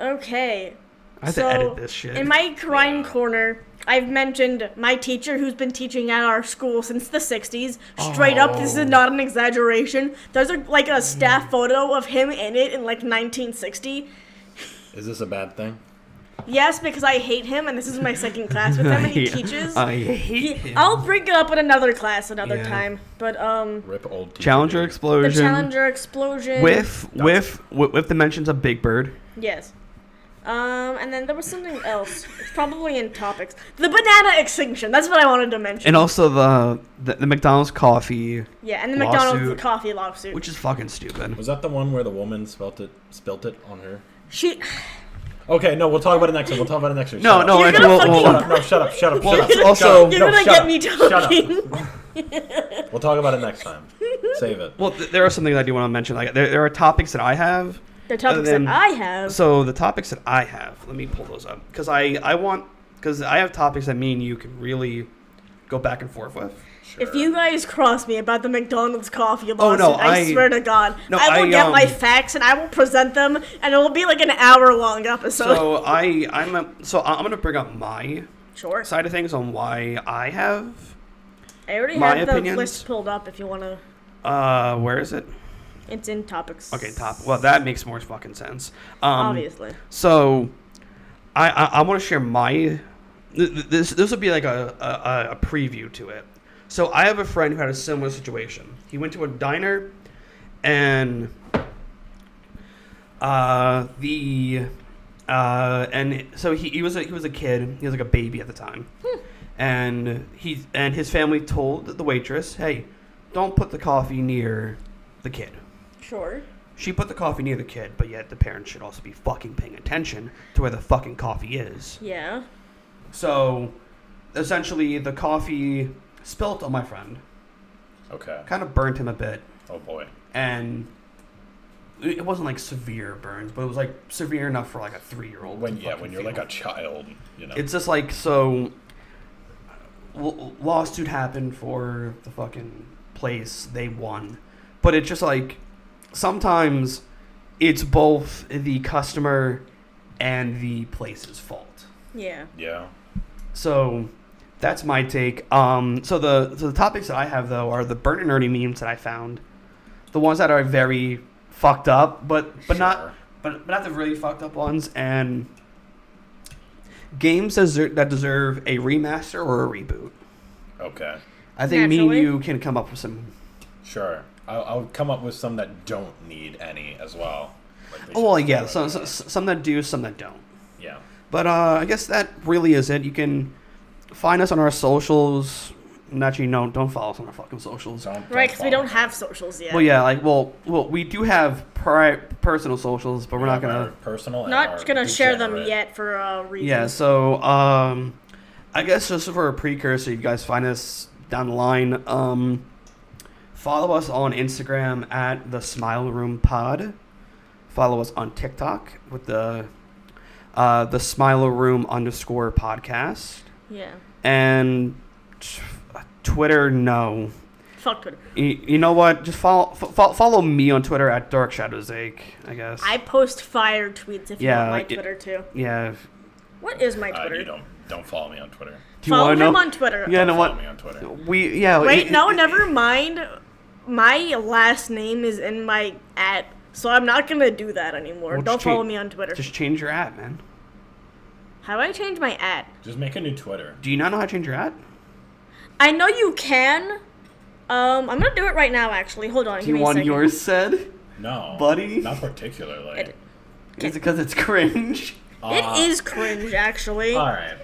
Speaker 3: Okay.
Speaker 1: I have to edit this shit.
Speaker 3: In my crime corner, I've mentioned my teacher who's been teaching at our school since the 60s. Straight up, this is not an exaggeration. There's a staff photo of him in it in like 1960.
Speaker 4: Is this a bad thing?
Speaker 3: Yes, because I hate him, and this is my second class with him, and he teaches.
Speaker 1: I hate him.
Speaker 3: I'll bring it up in another class another time. But
Speaker 4: Rip old teacher.
Speaker 1: Challenger explosion.
Speaker 3: The Challenger explosion.
Speaker 1: With the mentions of Big Bird.
Speaker 3: Yes. And then there was something else. It's probably in topics. The banana extinction. That's what I wanted to mention.
Speaker 1: And also the McDonald's coffee.
Speaker 3: Yeah, and the
Speaker 1: lawsuit,
Speaker 3: McDonald's coffee lawsuit.
Speaker 1: which is fucking stupid.
Speaker 4: Was that the one where the woman spilt it on her?
Speaker 3: She.
Speaker 4: Okay, no, we'll talk about it next week.
Speaker 1: No,
Speaker 4: shut up.
Speaker 1: Also,
Speaker 3: you're gonna get me talking.
Speaker 4: We'll talk about it next time. Save it.
Speaker 1: Well, there are some things I do want to mention. Like there are topics that I have,
Speaker 3: The topics that I have.
Speaker 1: So the topics that I have, let me pull those up because I have topics that me and you can really go back and forth with.
Speaker 4: Sure.
Speaker 3: If you guys cross me about the McDonald's coffee
Speaker 1: Oh,
Speaker 3: lawsuit,
Speaker 1: no,
Speaker 3: I swear to God,
Speaker 1: no,
Speaker 3: I will
Speaker 1: I,
Speaker 3: get my facts and I will present them, and it will be like an hour-long episode.
Speaker 1: So I'm gonna bring up my
Speaker 3: Sure.
Speaker 1: side of things on why I have.
Speaker 3: I already
Speaker 1: my
Speaker 3: have
Speaker 1: opinions.
Speaker 3: the list pulled up if you want to.
Speaker 1: Where is it?
Speaker 3: It's in topics.
Speaker 1: Okay, top. Well, that makes more fucking sense.
Speaker 3: Obviously.
Speaker 1: So, I want to share my. This will be like a preview to it. So I have a friend who had a similar situation. He went to a diner, and so he was a kid. He was like a baby at the time, and his family told the waitress, "Hey, don't put the coffee near the kid."
Speaker 3: Sure.
Speaker 1: She put the coffee near the kid, but yet the parents should also be fucking paying attention to where the fucking coffee is.
Speaker 3: Yeah.
Speaker 1: So, essentially, the coffee spilt on my friend.
Speaker 4: Okay.
Speaker 1: Kind of burnt him a bit.
Speaker 4: Oh boy.
Speaker 1: And it wasn't like severe burns, but it was like severe enough for like a 3-year-old.
Speaker 4: When you're like a child, you know.
Speaker 1: It's just like, so lawsuit happened for the fucking place. They won. But it's just like, sometimes it's both the customer and the place's fault.
Speaker 3: Yeah.
Speaker 4: Yeah.
Speaker 1: So that's my take. So the topics that I have though are the burnt and nerdy memes that I found, the ones that are very fucked up, but
Speaker 4: Sure.
Speaker 1: not the really fucked up ones, and games that deserve a remaster or a reboot.
Speaker 4: Okay.
Speaker 1: I think me and
Speaker 3: Naturally.
Speaker 1: you can come up with some.
Speaker 4: Sure. I'll come up with some that don't need any as well. Like they
Speaker 1: Oh well,
Speaker 4: should
Speaker 1: yeah,
Speaker 4: throw
Speaker 1: some
Speaker 4: it away.
Speaker 1: some that do, some that don't.
Speaker 4: Yeah.
Speaker 1: But I guess that really is it. You can find us on our socials. Actually, no, don't follow us on our fucking socials.
Speaker 4: Don't
Speaker 3: Right, because we
Speaker 4: follow
Speaker 3: don't
Speaker 4: me.
Speaker 3: have socials yet.
Speaker 1: Well, yeah, like, well, we do have personal socials, but we're not
Speaker 4: Our
Speaker 1: gonna.
Speaker 4: personal. and
Speaker 3: Not
Speaker 4: our
Speaker 3: gonna share them
Speaker 4: degenerate.
Speaker 3: yet for reasons.
Speaker 1: Yeah, so I guess just for a precursor, you guys find us down the line. Follow us on Instagram at the Smile Room Pod. Follow us on TikTok with the Smile Room _podcast.
Speaker 3: Yeah.
Speaker 1: And Twitter, no.
Speaker 3: Fuck Twitter.
Speaker 1: You know what? Just follow me on Twitter at Dark Shadows Ache, I guess.
Speaker 3: I post fire tweets if you
Speaker 1: Yeah,
Speaker 3: want my Twitter too.
Speaker 1: Yeah.
Speaker 3: What is my Twitter?
Speaker 4: You don't follow me on Twitter.
Speaker 1: Do you
Speaker 3: Follow
Speaker 1: wanna
Speaker 3: him
Speaker 1: know?
Speaker 3: on Twitter.
Speaker 1: Yeah, no,
Speaker 4: Follow
Speaker 1: what?
Speaker 4: me on Twitter.
Speaker 3: Wait, no, never mind. My last name is in my @ so I'm not gonna do that anymore.
Speaker 1: Well,
Speaker 3: Don't
Speaker 1: just
Speaker 3: follow
Speaker 1: change-
Speaker 3: me on Twitter.
Speaker 1: Just change your @ man.
Speaker 3: How do I change my @?
Speaker 4: Just make a new Twitter.
Speaker 1: Do you not know how to change your @
Speaker 3: I know you can. I'm gonna do it right now. Actually, hold on.
Speaker 1: Do
Speaker 3: give
Speaker 1: you
Speaker 3: me a
Speaker 1: want
Speaker 3: second.
Speaker 1: yours said?
Speaker 4: No,
Speaker 1: Buddy?
Speaker 4: Not particularly.
Speaker 3: Edit.
Speaker 1: Is it because it's cringe?
Speaker 3: It is cringe, actually.
Speaker 4: All right.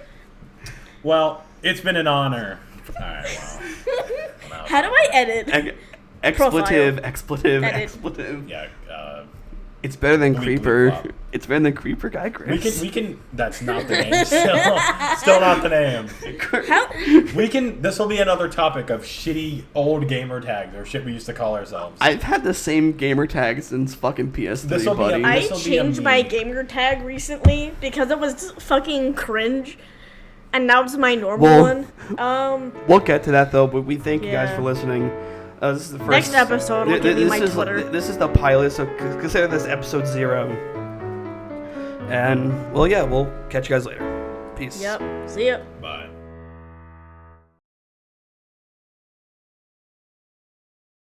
Speaker 4: Well, it's been an honor. All right. Well. I'm out.
Speaker 3: How do I edit?
Speaker 1: Expletive,
Speaker 3: Profile.
Speaker 1: expletive,
Speaker 3: Edit.
Speaker 1: expletive.
Speaker 4: Yeah.
Speaker 1: It's better than
Speaker 4: Bleep, bleep,
Speaker 1: Creeper.
Speaker 4: flop.
Speaker 1: It's better than Creeper Guy Chris.
Speaker 4: We can. That's not the name. Still not the name.
Speaker 3: How?
Speaker 4: This will be another topic of shitty old gamer tags or shit we used to call ourselves.
Speaker 1: I've had the same gamer tag since fucking PS3,
Speaker 4: This'll be a-
Speaker 1: buddy.
Speaker 3: I
Speaker 4: This'll be a
Speaker 3: changed my
Speaker 4: meme.
Speaker 3: gamer tag recently because it was just fucking cringe, and now it's my normal
Speaker 1: Well-
Speaker 3: one.
Speaker 1: We'll get to that though, but we thank you guys
Speaker 3: Yeah.
Speaker 1: for listening. This is the first.
Speaker 3: Next episode, we'll give you my
Speaker 1: is,
Speaker 3: Twitter.
Speaker 1: This is the pilot, so consider this episode 0. And well, yeah, we'll catch you guys later. Peace.
Speaker 3: Yep. See ya.
Speaker 4: Bye.